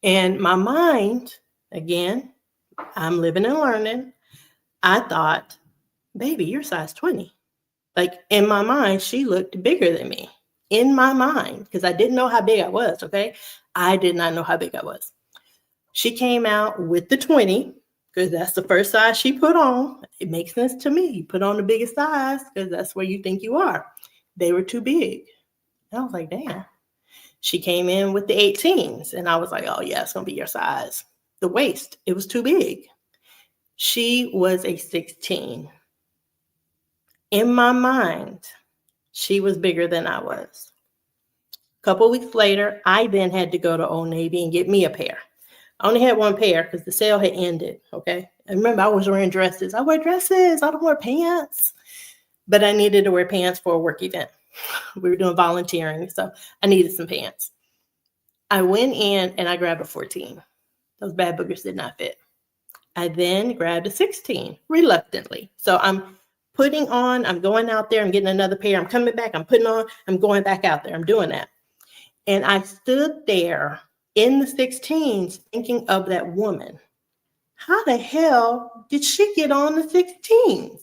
And my mind, again, I'm living and learning. I thought, baby, you're size 20. Like in my mind, she looked bigger than me. In my mind, because I didn't know how big I was, okay? I did not know how big I was. She came out with the 20, because that's the first size she put on. It makes sense to me. You put on the biggest size, because that's where you think you are. They were too big. And I was like, damn. She came in with the 18s, and I was like, oh, yeah, it's going to be your size. The waist, it was too big. She was a 16. In my mind, she was bigger than I was. A couple weeks later, I then had to go to Old Navy and get me a pair. I only had one pair because the sale had ended, okay? And remember, I was wearing dresses. I wear dresses. I don't wear pants. But I needed to wear pants for a work event. We were doing volunteering, so I needed some pants. I went in and I grabbed a 14. Those bad boogers did not fit. I then grabbed a 16 reluctantly. So I'm going out there, I'm getting another pair, I'm coming back, I'm putting on, I'm going back out there, I'm doing that. And I stood there in the 16s thinking of that woman. How the hell did she get on the 16s?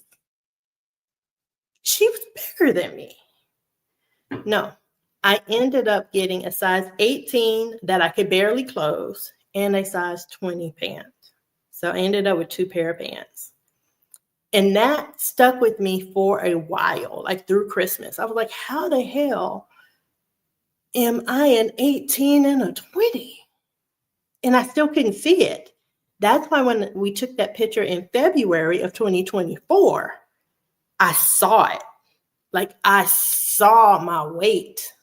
She was bigger than me. No, I ended up getting a size 18 that I could barely close and a size 20 pant. So I ended up with 2 pair of pants. And that stuck with me for a while, like through Christmas. I was like, how the hell am I an 18 and a 20? And I still couldn't see it. That's why when we took that picture in February of 2024, I saw it. Like I saw my weight.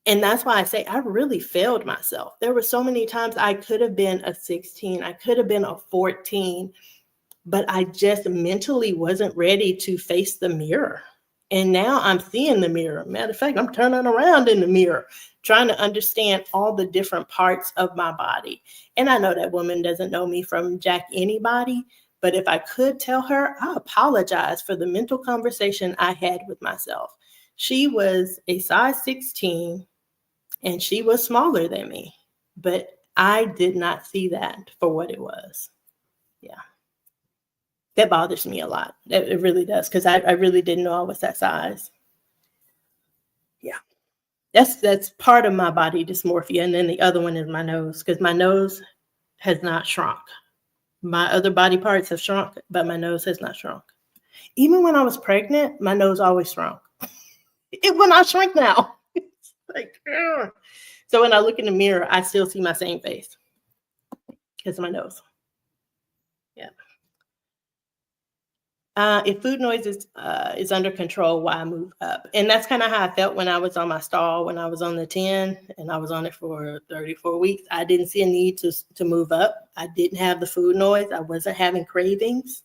And that's why I say I really failed myself. There were so many times I could have been a 16. I could have been a 14, but I just mentally wasn't ready to face the mirror. And now I'm seeing the mirror. Matter of fact, I'm turning around in the mirror, trying to understand all the different parts of my body. And I know that woman doesn't know me from Jack anybody, but if I could tell her, I apologize for the mental conversation I had with myself. She was a size 16 and she was smaller than me, but I did not see that for what it was. Yeah. That bothers me a lot. It really does, because I really didn't know I was that size. Yeah. That's part of my body dysmorphia. And then the other one is my nose, because my nose has not shrunk. My other body parts have shrunk, but my nose has not shrunk. Even when I was pregnant, my nose always shrunk. It will not shrink now. It's like, ugh. So when I look in the mirror, I still see my same face because of my nose. Yeah. If food noise is under control, why move up? And that's kind of how I felt when I was on my stall, when I was on the 10 and I was on it for 34 weeks. I didn't see a need to move up. I didn't have the food noise. I wasn't having cravings.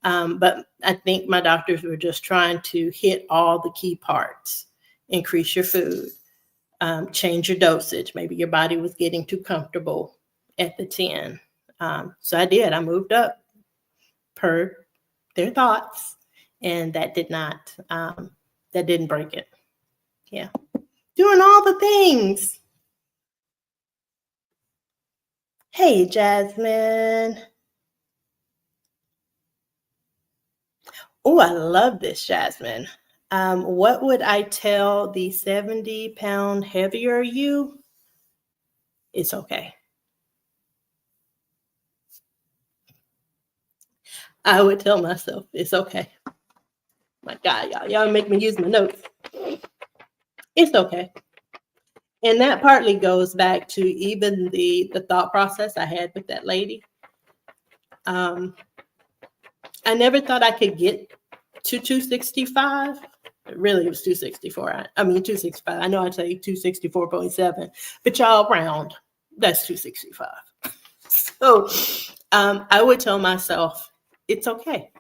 But I think my doctors were just trying to hit all the key parts. Increase your food, change your dosage. Maybe your body was getting too comfortable at the 10. So I did. I moved up per their thoughts, and that didn't break it. Yeah. Doing all the things. Hey, Jasmine. Oh, I love this, Jasmine. What would I tell the 70-pound heavier you? It's okay. I would tell myself, it's okay. My God, y'all make me use my notes. It's okay. And that partly goes back to even the thought process I had with that lady. I never thought I could get to 265. Really, it was 264. I mean, 265. I know I say 264.7, but y'all round, that's 265. So I would tell myself, it's okay.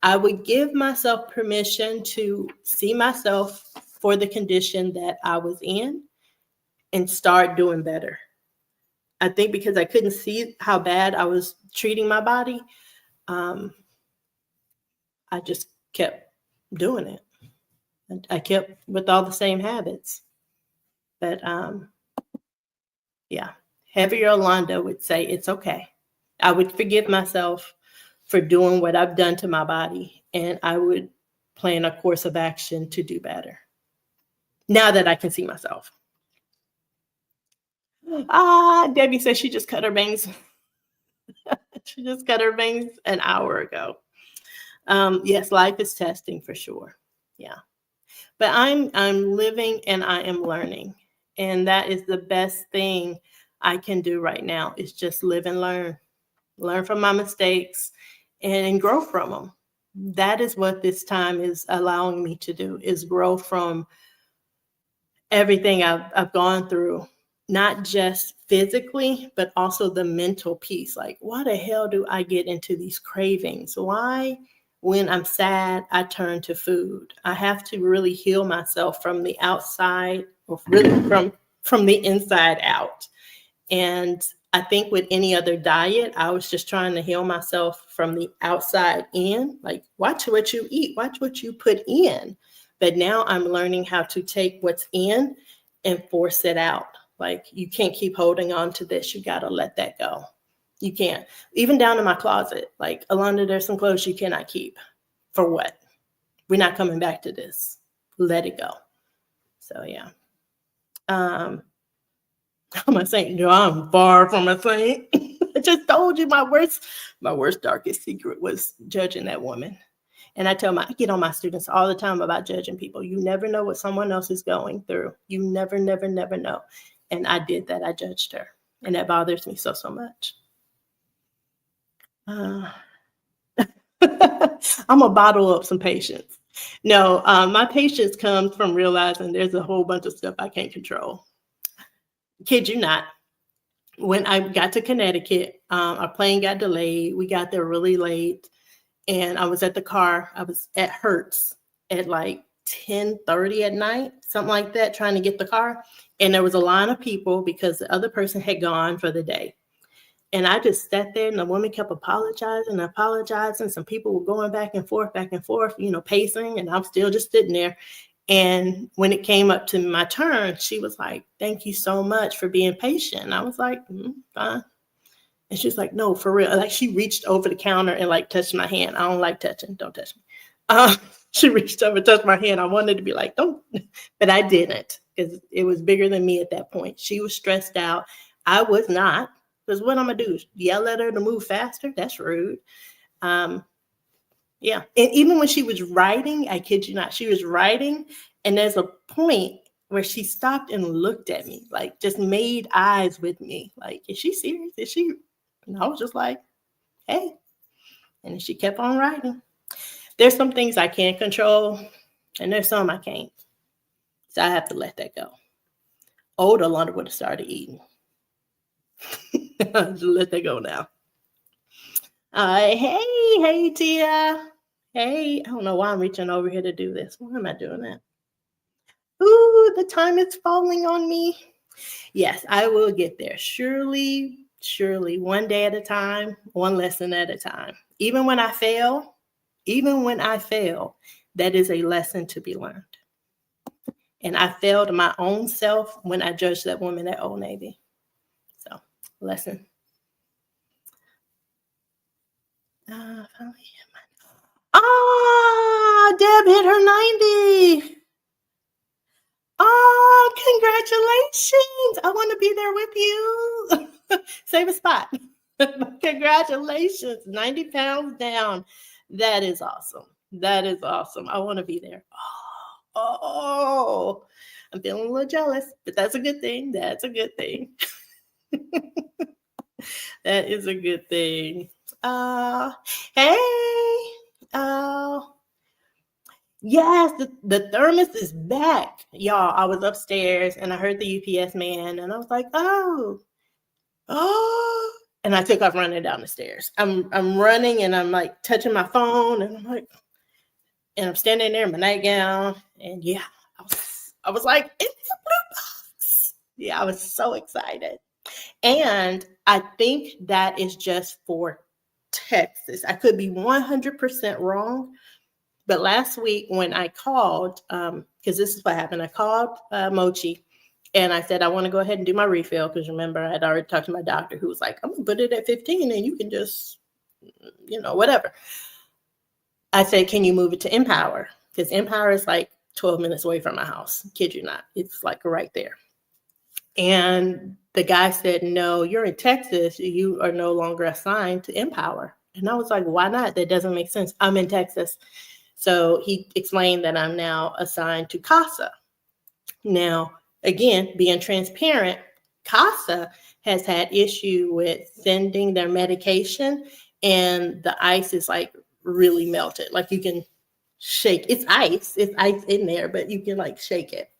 I would give myself permission to see myself for the condition that I was in and start doing better. I think because I couldn't see how bad I was treating my body, I just kept doing it. And I kept with all the same habits. But yeah, heavier Yolanda would say it's okay. I would forgive myself for doing what I've done to my body, and I would plan a course of action to do better now that I can see myself. Debbie says she just cut her bangs. She just cut her bangs an hour ago. Yes, life is testing for sure. Yeah. But I'm living and I am learning. And that is the best thing I can do right now, is just live and learn. Learn from my mistakes and grow from them. That is what this time is allowing me to do, is grow from everything I've gone through, not just physically, but also the mental piece. Like, why the hell do I get into these cravings? Why When I'm sad, I turn to food. I have to really heal myself from the outside, or really from the inside out. And I think with any other diet, I was just trying to heal myself from the outside in. Like, watch what you eat, watch what you put in. But now I'm learning how to take what's in and force it out. Like, you can't keep holding on to this. You got to let that go. You can't. Even down in my closet, like, Alonda, there's some clothes you cannot keep. For what? We're not coming back to this. Let it go. So, yeah. I'm a saint. No, I'm far from a saint. I just told you my worst, darkest secret was judging that woman. And I get on my students all the time about judging people. You never know what someone else is going through. You never, never, never know. And I did that. I judged her. And that bothers me so, so much. I'm going to bottle up some patience. No, my patience comes from realizing there's a whole bunch of stuff I can't control. Kid you not. When I got to Connecticut, our plane got delayed. We got there really late. And I was at Hertz at like 10:30 at night, something like that, trying to get the car. And there was a line of people because the other person had gone for the day. And I just sat there, and the woman kept apologizing. Some people were going back and forth, pacing. And I'm still just sitting there. And when it came up to my turn, she was like, "Thank you so much for being patient." And I was like, fine. And she's like, "No, for real." Like, she reached over the counter and like touched my hand. I don't like touching. Don't touch me. She reached over and touched my hand. I wanted to be like, "Don't," but I didn't, because it was bigger than me at that point. She was stressed out. I was not, because what I'm going to do is yell at her to move faster? That's rude. Yeah. And even when she was writing, I kid you not, she was writing, and there's a point where she stopped and looked at me, like just made eyes with me. Like, is she serious? Is she? And I was just like, hey. And then she kept on writing. There's some things I can't control, and there's some I can't. So I have to let that go. Old Alonda would have started eating. Just let that go now. Hey, Tia. Hey, I don't know why I'm reaching over here to do this. Why am I doing that? Ooh, the time is falling on me. Yes, I will get there. Surely, one day at a time, one lesson at a time. Even when I fail, that is a lesson to be learned. And I failed my own self when I judged that woman at Old Navy. So, lesson. Deb hit her 90. Oh, congratulations. I want to be there with you. Save a spot. Congratulations. 90 pounds down. That is awesome. I want to be there. Oh, I'm feeling a little jealous, but that's a good thing. That is a good thing. Hey. Yes, the thermos is back. Y'all, I was upstairs and I heard the UPS man, and I was like, oh. And I took off running down the stairs. I'm running, and I'm like touching my phone, and I'm like, and I'm standing there in my nightgown, and yeah, I was like, it's a blue box. Yeah, I was so excited. And I think that is just for Texas. I could be 100% wrong. But last week when I called, because this is what happened, I called Mochi, and I said, I want to go ahead and do my refill, because remember, I had already talked to my doctor, who was like, I'm going to put it at 15 and you can just, whatever. I said, can you move it to Empower? Because Empower is like 12 minutes away from my house. Kid you not. It's like right there. And the guy said, no, you're in Texas. You are no longer assigned to Empower. And I was like, why not? That doesn't make sense. I'm in Texas. So he explained that I'm now assigned to CASA. Now, again, being transparent, CASA has had issue with sending their medication, and the ice is like really melted. Like, you can shake. It's ice in there, but you can like shake it.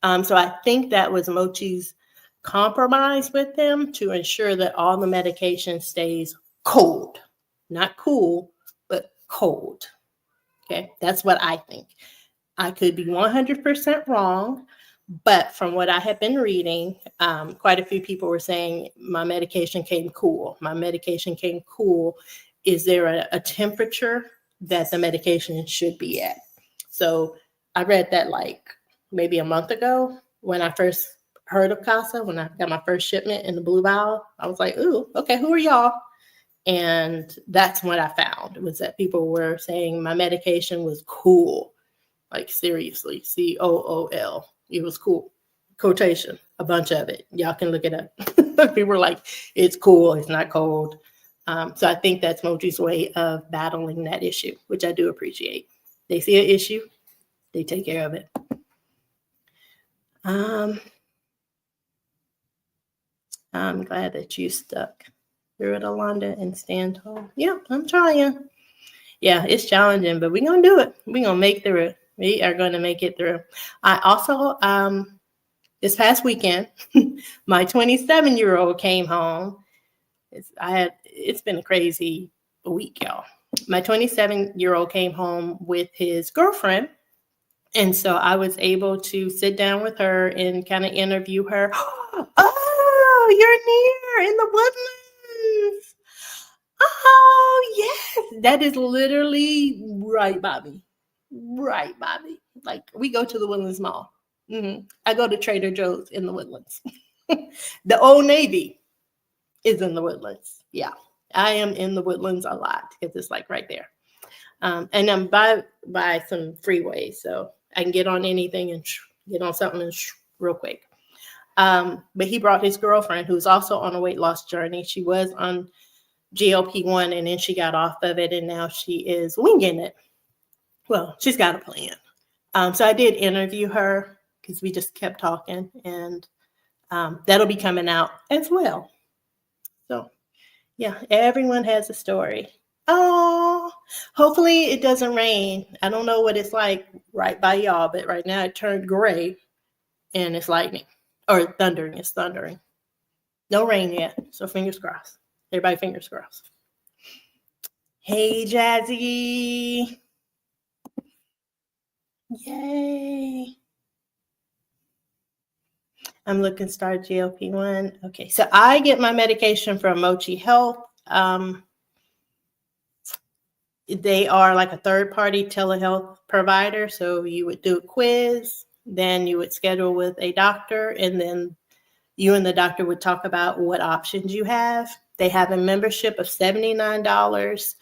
So I think that was Mochi's compromise with them to ensure that all the medication stays cold, not cool, but cold. Okay, that's what I think. I could be 100% wrong, but from what I have been reading, quite a few people were saying my medication came cool. My medication came cool. Is there a temperature that the medication should be at? So I read that like maybe a month ago when I first heard of CASA, when I got my first shipment in the blue vial. I was like, ooh, okay, who are y'all? And that's what I found, was that people were saying my medication was cool. Like seriously, COOL. It was cool. Quotation, a bunch of it. Y'all can look it up. People were like, it's cool, it's not cold. So I think that's Mochi's way of battling that issue, which I do appreciate. They see an issue, they take care of it. I'm glad that you stuck through it, Alonda, and stand tall. Yeah, I'm trying. Yeah, it's challenging, but we're going to do it. We're going to make through it. We are going to make it through. I also, this past weekend, my 27-year-old came home. It's been a crazy week, y'all. My 27-year-old came home with his girlfriend. And so I was able to sit down with her and kind of interview her. Oh, you're near in the woodlands. Oh, yes. That is literally right by me. Right by me. Like, we go to the Woodlands Mall. Mm-hmm. I go to Trader Joe's in the Woodlands. The Old Navy is in the Woodlands. Yeah, I am in the Woodlands a lot because it's like right there. And I'm by some freeways, so I can get on anything and get on something real quick. But he brought his girlfriend, who's also on a weight loss journey. She was on GLP-1 and then she got off of it and now she is winging it. Well, she's got a plan. So I did interview her because we just kept talking, and that'll be coming out as well. So yeah, everyone has a story. Oh, hopefully it doesn't rain. I don't know what it's like right by y'all, but right now it turned gray and it's lightning or thundering. It's thundering. No rain yet, so fingers crossed. Everybody fingers crossed. Hey, Jazzy. Yay. I'm looking to start GLP-1. Okay, so I get my medication from Mochi Health. They are like a third-party telehealth provider. So you would do a quiz, then you would schedule with a doctor, and then you and the doctor would talk about what options you have. They have a membership of $79.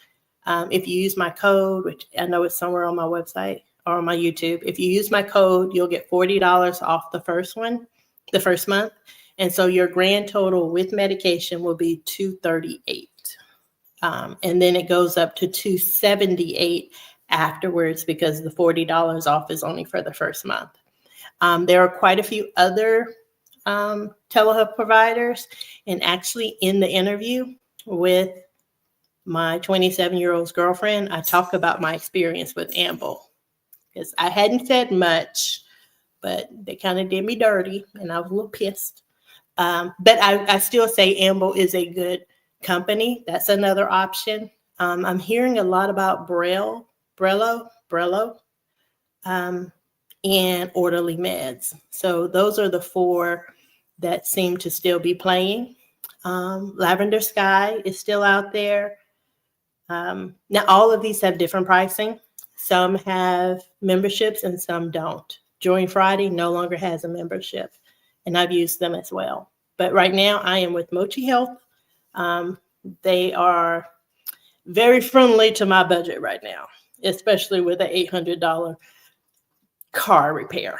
If you use my code, which I know it's somewhere on my website or on my YouTube, if you use my code, you'll get $40 off the first month. And so your grand total with medication will be $238. And then it goes up to $278 afterwards because the $40 off is only for the first month. There are quite a few other telehealth providers, and actually in the interview with my 27-year-old's girlfriend, I talk about my experience with Amble because I hadn't said much, but they kind of did me dirty and I was a little pissed. But I still say Amble is a good company. That's another option. I'm hearing a lot about Brello, and Orderly Meds. So those are the four that seem to still be playing. Lavender Sky is still out there. Now, all of these have different pricing. Some have memberships and some don't. Join Friday no longer has a membership, and I've used them as well. But right now, I am with Mochi Health. They are very friendly to my budget right now, especially with an $800 car repair.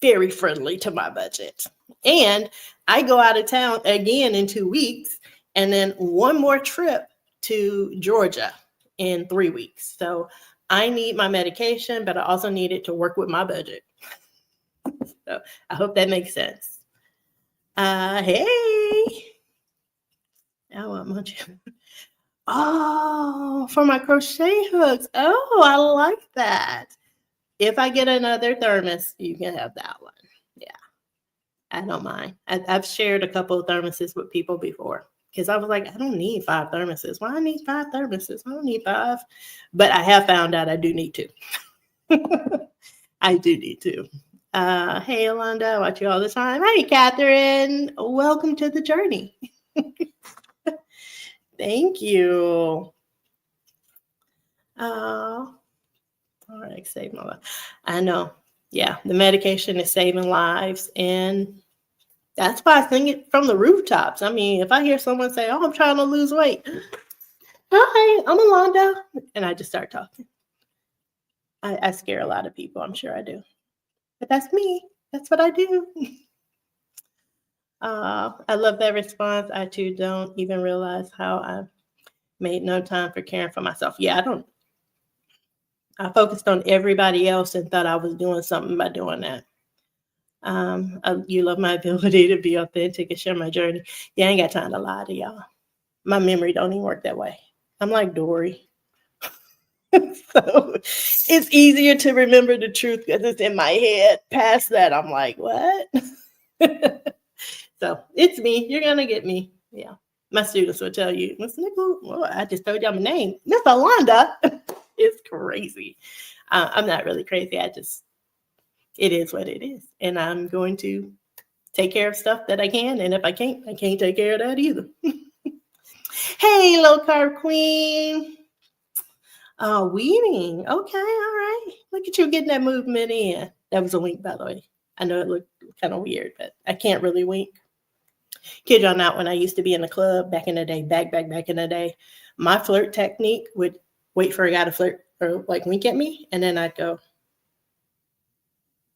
Very friendly to my budget. And I go out of town again in 2 weeks, and then one more trip to Georgia in 3 weeks. So I need my medication, but I also need it to work with my budget. So I hope that makes sense. Hey. I want much. Oh, for my crochet hooks. Oh, I like that. If I get another thermos, you can have that one. Yeah, I don't mind. I've shared a couple of thermoses with people before because I was like, I don't need 5 thermoses. Why I need 5 thermoses? I don't need 5. But I have found out I do need 2. I do need 2. Hey, Alonda, I watch you all the time. Hey, Catherine. Welcome to the journey. Thank you. All right, save my life. I know. Yeah, the medication is saving lives, and that's why I sing it from the rooftops. I mean, if I hear someone say, "Oh, I'm trying to lose weight," hi, I'm Alonda, and I just start talking. I scare a lot of people. I'm sure I do, but that's me. That's what I do. I love that response. I too don't even realize how I made no time for caring for myself. Yeah, I don't. I focused on everybody else and thought I was doing something by doing that. You love my ability to be authentic and share my journey. Yeah, I ain't got time to lie to y'all. My memory don't even work that way. I'm like Dory. So it's easier to remember the truth because it's in my head. Past that, I'm like, what? So it's me. You're going to get me. Yeah. My students will tell you, Miss Nickel, well, I just told you my name. Miss Alonda. It's crazy. I'm not really crazy. It is what it is. And I'm going to take care of stuff that I can. And if I can't take care of that either. Hey, low carb queen. Weaning. Okay, all right. Look at you getting that movement in. That was a wink, by the way. I know it looked kind of weird, but I can't really wink. Kid y'all not, when I used to be in the club back in the day, back in the day, my flirt technique would wait for a guy to flirt or like wink at me, and then I'd go,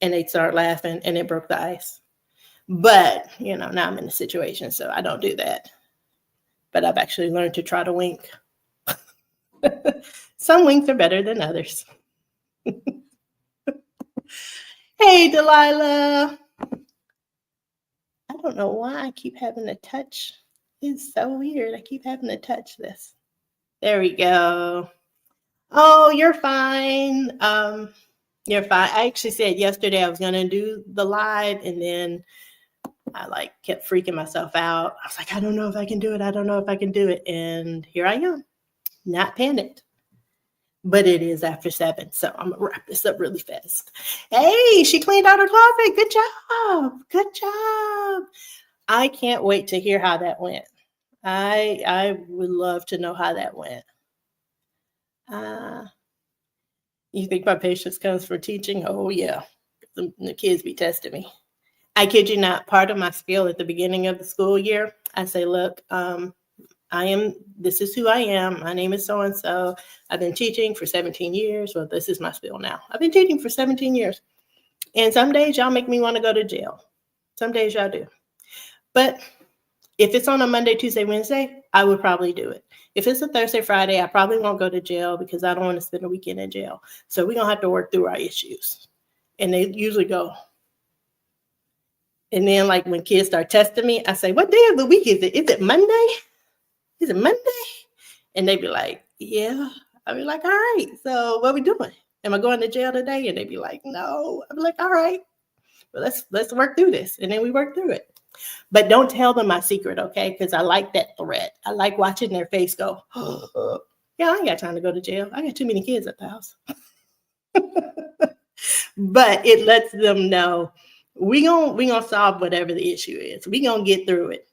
and they'd start laughing, and it broke the ice. But, now I'm in a situation, so I don't do that. But I've actually learned to try to wink. Some winks are better than others. Hey, Delilah. I don't know why I keep having to touch. It's so weird. I keep having to touch this. There we go. Oh, you're fine. You're fine. I actually said yesterday I was going to do the live, and then I kept freaking myself out. I was like, I don't know if I can do it. I don't know if I can do it. And here I am, not panicked. But it is after 7, so I'm going to wrap this up really fast. Hey, she cleaned out her closet. Good job. Good job. I can't wait to hear how that went. I would love to know how that went. You think my patience comes from teaching? Oh, yeah. The kids be testing me. I kid you not, part of my skill at the beginning of the school year, I say, look, this is who I am. My name is so-and-so. I've been teaching for 17 years. Well, this is my spiel now. I've been teaching for 17 years. And some days y'all make me want to go to jail. Some days y'all do. But if it's on a Monday, Tuesday, Wednesday, I would probably do it. If it's a Thursday, Friday, I probably won't go to jail because I don't want to spend a weekend in jail. So we're going to have to work through our issues. And they usually go. And then when kids start testing me, I say, what day of the week is it? Is it Monday? Is it Monday? And they be like, yeah. I'll be like, all right, so what are we doing? Am I going to jail today? And they be like, no. I'll be like, all right, well, let's work through this. And then we work through it. But don't tell them my secret, okay? Because I like that threat. I like watching their face go, oh, yeah, I ain't got time to go to jail. I got too many kids at the house. But it lets them know we gonna solve whatever the issue is. We gonna get through it,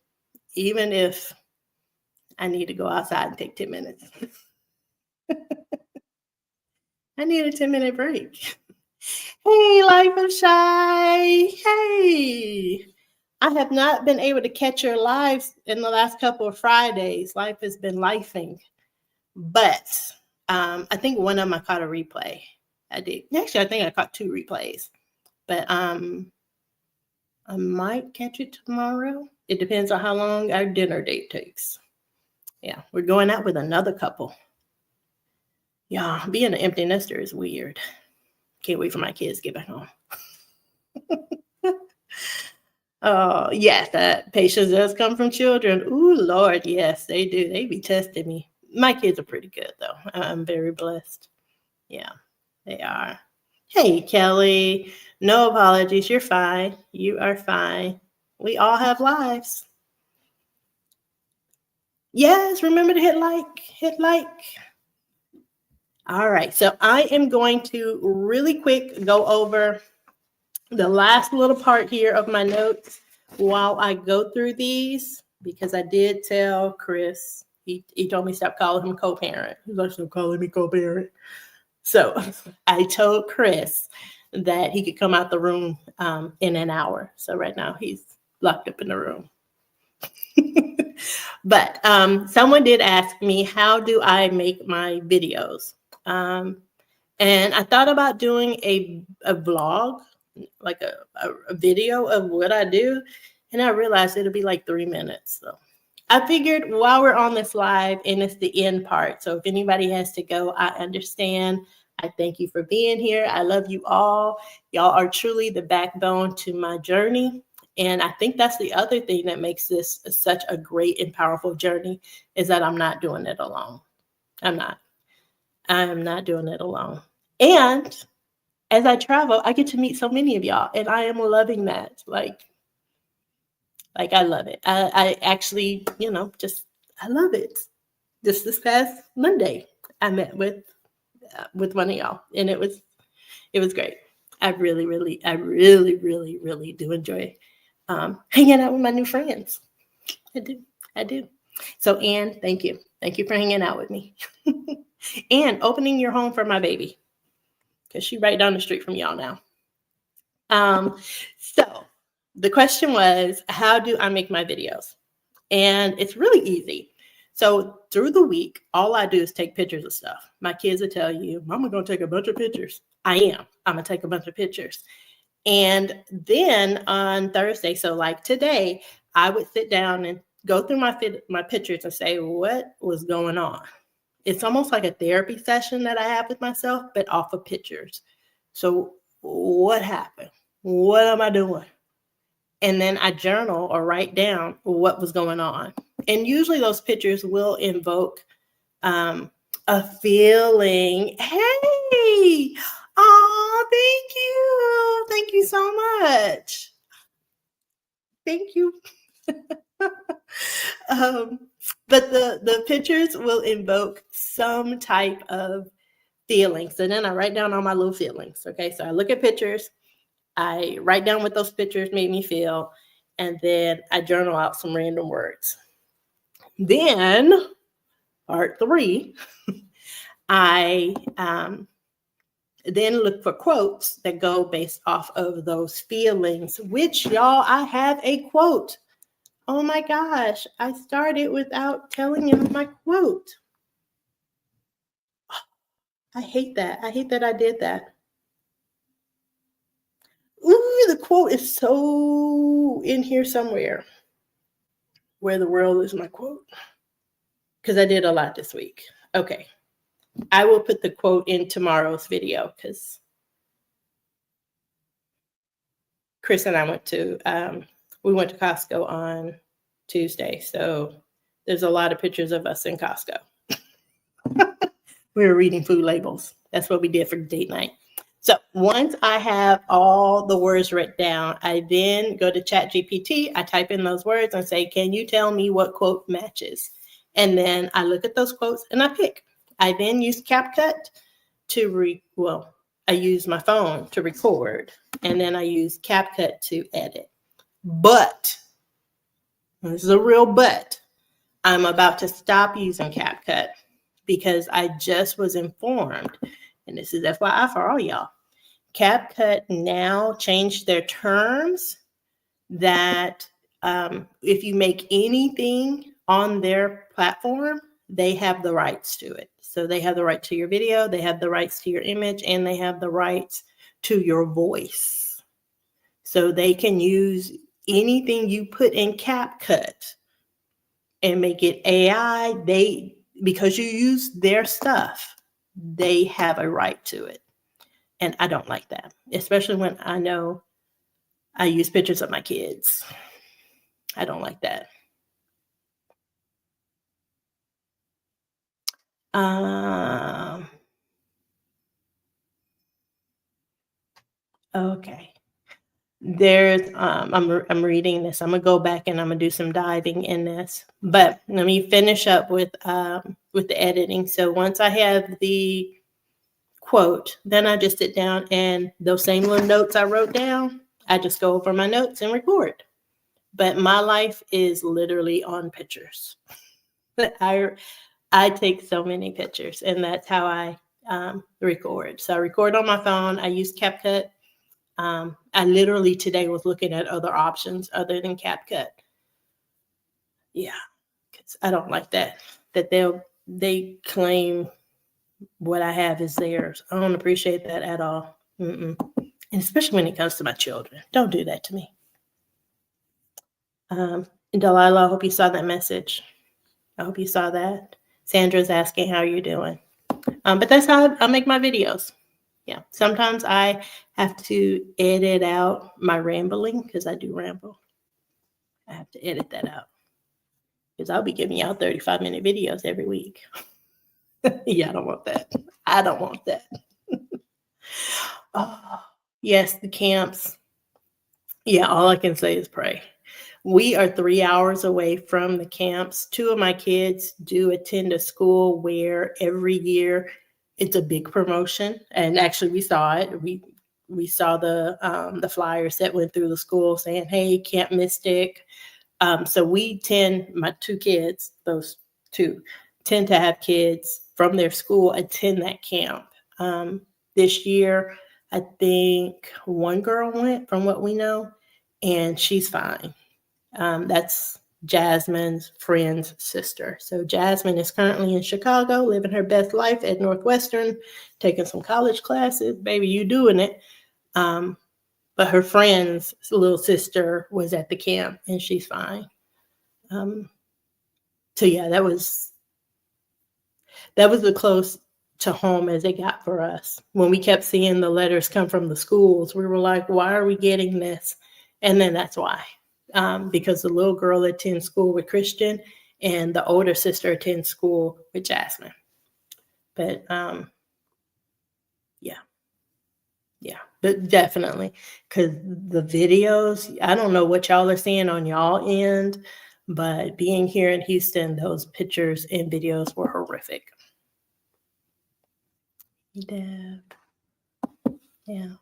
even if I need to go outside and take 10 minutes. I need a 10-minute break. Hey, Life of Shy. Hey. I have not been able to catch your lives in the last couple of Fridays. Life has been lifing. But I think one of them I caught a replay. I did. Actually, I think I caught 2 replays. But I might catch it tomorrow. It depends on how long our dinner date takes. Yeah, we're going out with another couple. Yeah, being an empty nester is weird. Can't wait for my kids to get back home. Oh, yes, that patience does come from children. Ooh, Lord, yes, they do. They be testing me. My kids are pretty good, though. I'm very blessed. Yeah, they are. Hey, Kelly. No apologies. You're fine. You are fine. We all have lives. Yes, remember to hit like, hit like. All right, so I am going to really quick go over the last little part here of my notes while I go through these, because I did tell Chris, he told me stop calling him co-parent. He's like, stop calling me co-parent. So I told Chris that he could come out the room in an hour. So right now he's locked up in the room. But someone did ask me, how do I make my videos? And I thought about doing a vlog, like a video of what I do. And I realized it'll be like 3 minutes. So I figured while we're on this live, and it's the end part. So if anybody has to go, I understand. I thank you for being here. I love you all. Y'all are truly the backbone to my journey. And I think that's the other thing that makes this such a great and powerful journey, is that I'm not doing it alone. I'm not doing it alone. And as I travel, I get to meet so many of y'all, and I am loving that. Like I love it. I actually, I love it. Just this past Monday, I met with one of y'all, and it was great. I really, really, really do enjoy hanging out with my new friends. I do. So, Anne, thank you for hanging out with me, and opening your home for my baby, because she's right down the street from y'all now. So the question was, how do I make my videos? And it's really easy. So through the week, all I do is take pictures of stuff. My kids will tell you, Mama gonna take a bunch of pictures. I'm gonna take a bunch of pictures. And then on Thursday, so like today, I would sit down and go through my pictures and say, what was going on? It's almost like a therapy session that I have with myself, but off of pictures. So what happened? What am I doing? And then I journal or write down what was going on. And usually those pictures will invoke a feeling. Hey, oh, thank you. Thank you so much. Thank you. But the pictures will invoke some type of feeling. So then I write down all my little feelings. Okay, so I look at pictures, I write down what those pictures made me feel, and then I journal out some random words. Then, part 3, I then look for quotes that go based off of those feelings, which, y'all, I have a quote. Oh my gosh, I started without telling you my quote. I hate that. I hate that I did that. Ooh, the quote is so in here somewhere. Where the world is my quote? Because I did a lot this week. Okay. I will put the quote in tomorrow's video, because Chris and I went to Costco on Tuesday. So there's a lot of pictures of us in Costco. We were reading food labels. That's what we did for date night. So once I have all the words written down, I then go to ChatGPT. I type in those words and say, can you tell me what quote matches? And then I look at those quotes and I pick. I then use CapCut I use my phone to record, and then I use CapCut to edit. But, this is a real but, I'm about to stop using CapCut because I just was informed, and this is FYI for all y'all, CapCut now changed their terms that if you make anything on their platform, they have the rights to it. So they have the right to your video, they have the rights to your image, and they have the rights to your voice. So they can use anything you put in CapCut and make it AI. Because you use their stuff, they have a right to it. And I don't like that, especially when I know I use pictures of my kids. I don't like that. Okay. there's I'm reading this. I'm gonna go back and I'm gonna do some diving in this. But let me finish up with the editing. So once I have the quote, then I just sit down and those same little notes I wrote down, I just go over my notes and record. But my life is literally on pictures. I take so many pictures, and that's how I record. So I record on my phone. I use CapCut. I literally today was looking at other options other than CapCut. Yeah, because I don't like that they claim what I have is theirs. I don't appreciate that at all. And especially when it comes to my children. Don't do that to me. Delilah, I hope you saw that message. I hope you saw that. Sandra's asking how you're doing. But that's how I make my videos. Yeah. Sometimes I have to edit out my rambling because I do ramble. I have to edit that out because I'll be giving y'all 35-minute videos every week. Yeah, I don't want that. I don't want that. Oh, yes, the camps. Yeah, all I can say is pray. We are 3 hours away from the camps. 2 of my kids do attend a school where every year it's a big promotion. And actually we saw it. We saw the flyers that went through the school saying, hey, Camp Mystic. So my 2 kids, those 2, tend to have kids from their school attend that camp. This year, I think 1 girl went from what we know, and she's fine. That's Jasmine's friend's sister. So Jasmine is currently in Chicago, living her best life at Northwestern, taking some college classes. Baby, you doing it. But her friend's little sister was at the camp, and she's fine. So yeah, that was the close to home as it got for us. When we kept seeing the letters come from the schools, we were like, why are we getting this? And then that's why. Because the little girl attends school with Christian and the older sister attends school with Jasmine. But yeah, but definitely, because the videos, I don't know what y'all are seeing on y'all end, but being here in Houston, those pictures and videos were horrific. Deb. Yeah.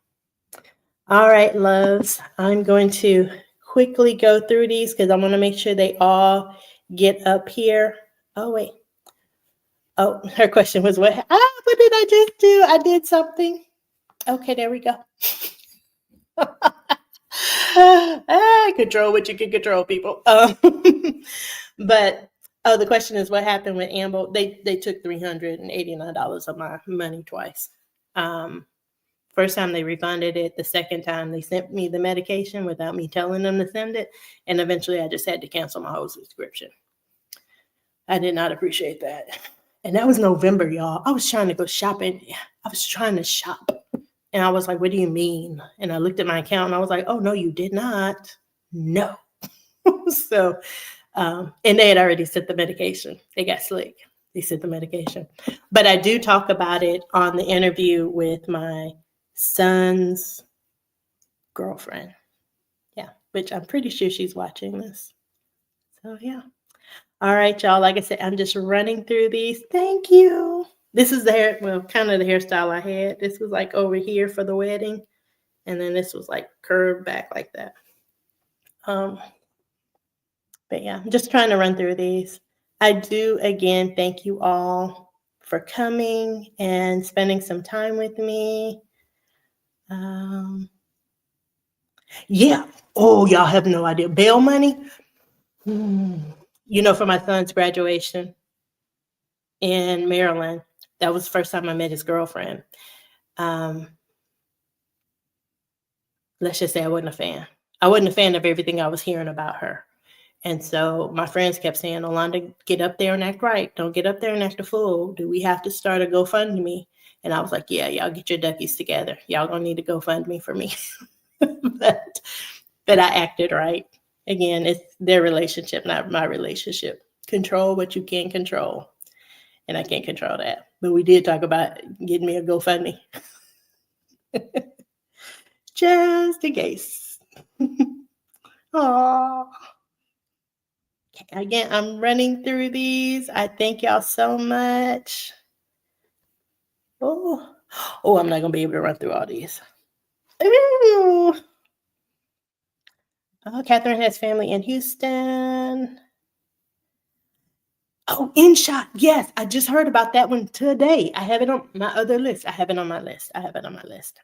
All right, loves. I'm going to quickly go through these because I want to make sure they all get up here. Oh, wait. Oh, her question was, what did I just do? I did something. Okay, there we go. Control what you can control, people. But the question is, what happened with Amble? They took $389 of my money twice. First time they refunded it. The second time they sent me the medication without me telling them to send it. And eventually I just had to cancel my whole subscription. I did not appreciate that. And that was November, y'all. I was trying to go shopping. I was trying to shop. And I was like, what do you mean? And I looked at my account and I was like, oh, no, you did not. No. So, and they had already sent the medication. They got slick. They sent the medication. But I do talk about it on the interview with my son's girlfriend. Yeah, which I'm pretty sure she's watching this. So, yeah. All right, y'all. Like I said, I'm just running through these. Thank you. This is kind of the hairstyle I had. This was like over here for the wedding. And then this was like curved back like that. But yeah, I'm just trying to run through these. I do, again, thank you all for coming and spending some time with me. Yeah. Oh, y'all have no idea. Bail money. For my son's graduation in Maryland, that was the first time I met his girlfriend. Let's just say I wasn't a fan. I wasn't a fan of everything I was hearing about her. And so my friends kept saying, Olanda, get up there and act right. Don't get up there and act a fool. Do we have to start a GoFundMe? And I was like, yeah, y'all get your duckies together. Y'all gonna need a GoFundMe for me. but I acted right. Again, it's their relationship, not my relationship. Control what you can control. And I can't control that. But we did talk about getting me a GoFundMe. Just in case. Oh. Again, I'm running through these. I thank y'all so much. Oh, I'm not gonna be able to run through all these. Ooh. Oh, Catherine has family in Houston. Oh, InShot. Yes, I just heard about that one today. I have it on my other list. I have it on my list.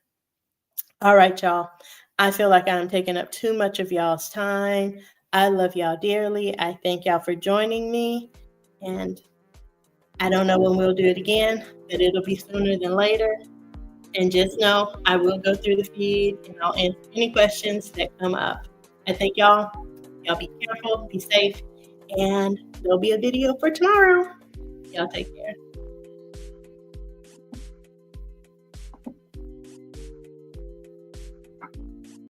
All right, y'all. I feel like I'm taking up too much of y'all's time. I love y'all dearly. I thank y'all for joining me. And I don't know when we'll do it again, but it'll be sooner than later. And just know I will go through the feed and I'll answer any questions that come up. I thank y'all. Y'all be careful, be safe, and there'll be a video for tomorrow. Y'all take care.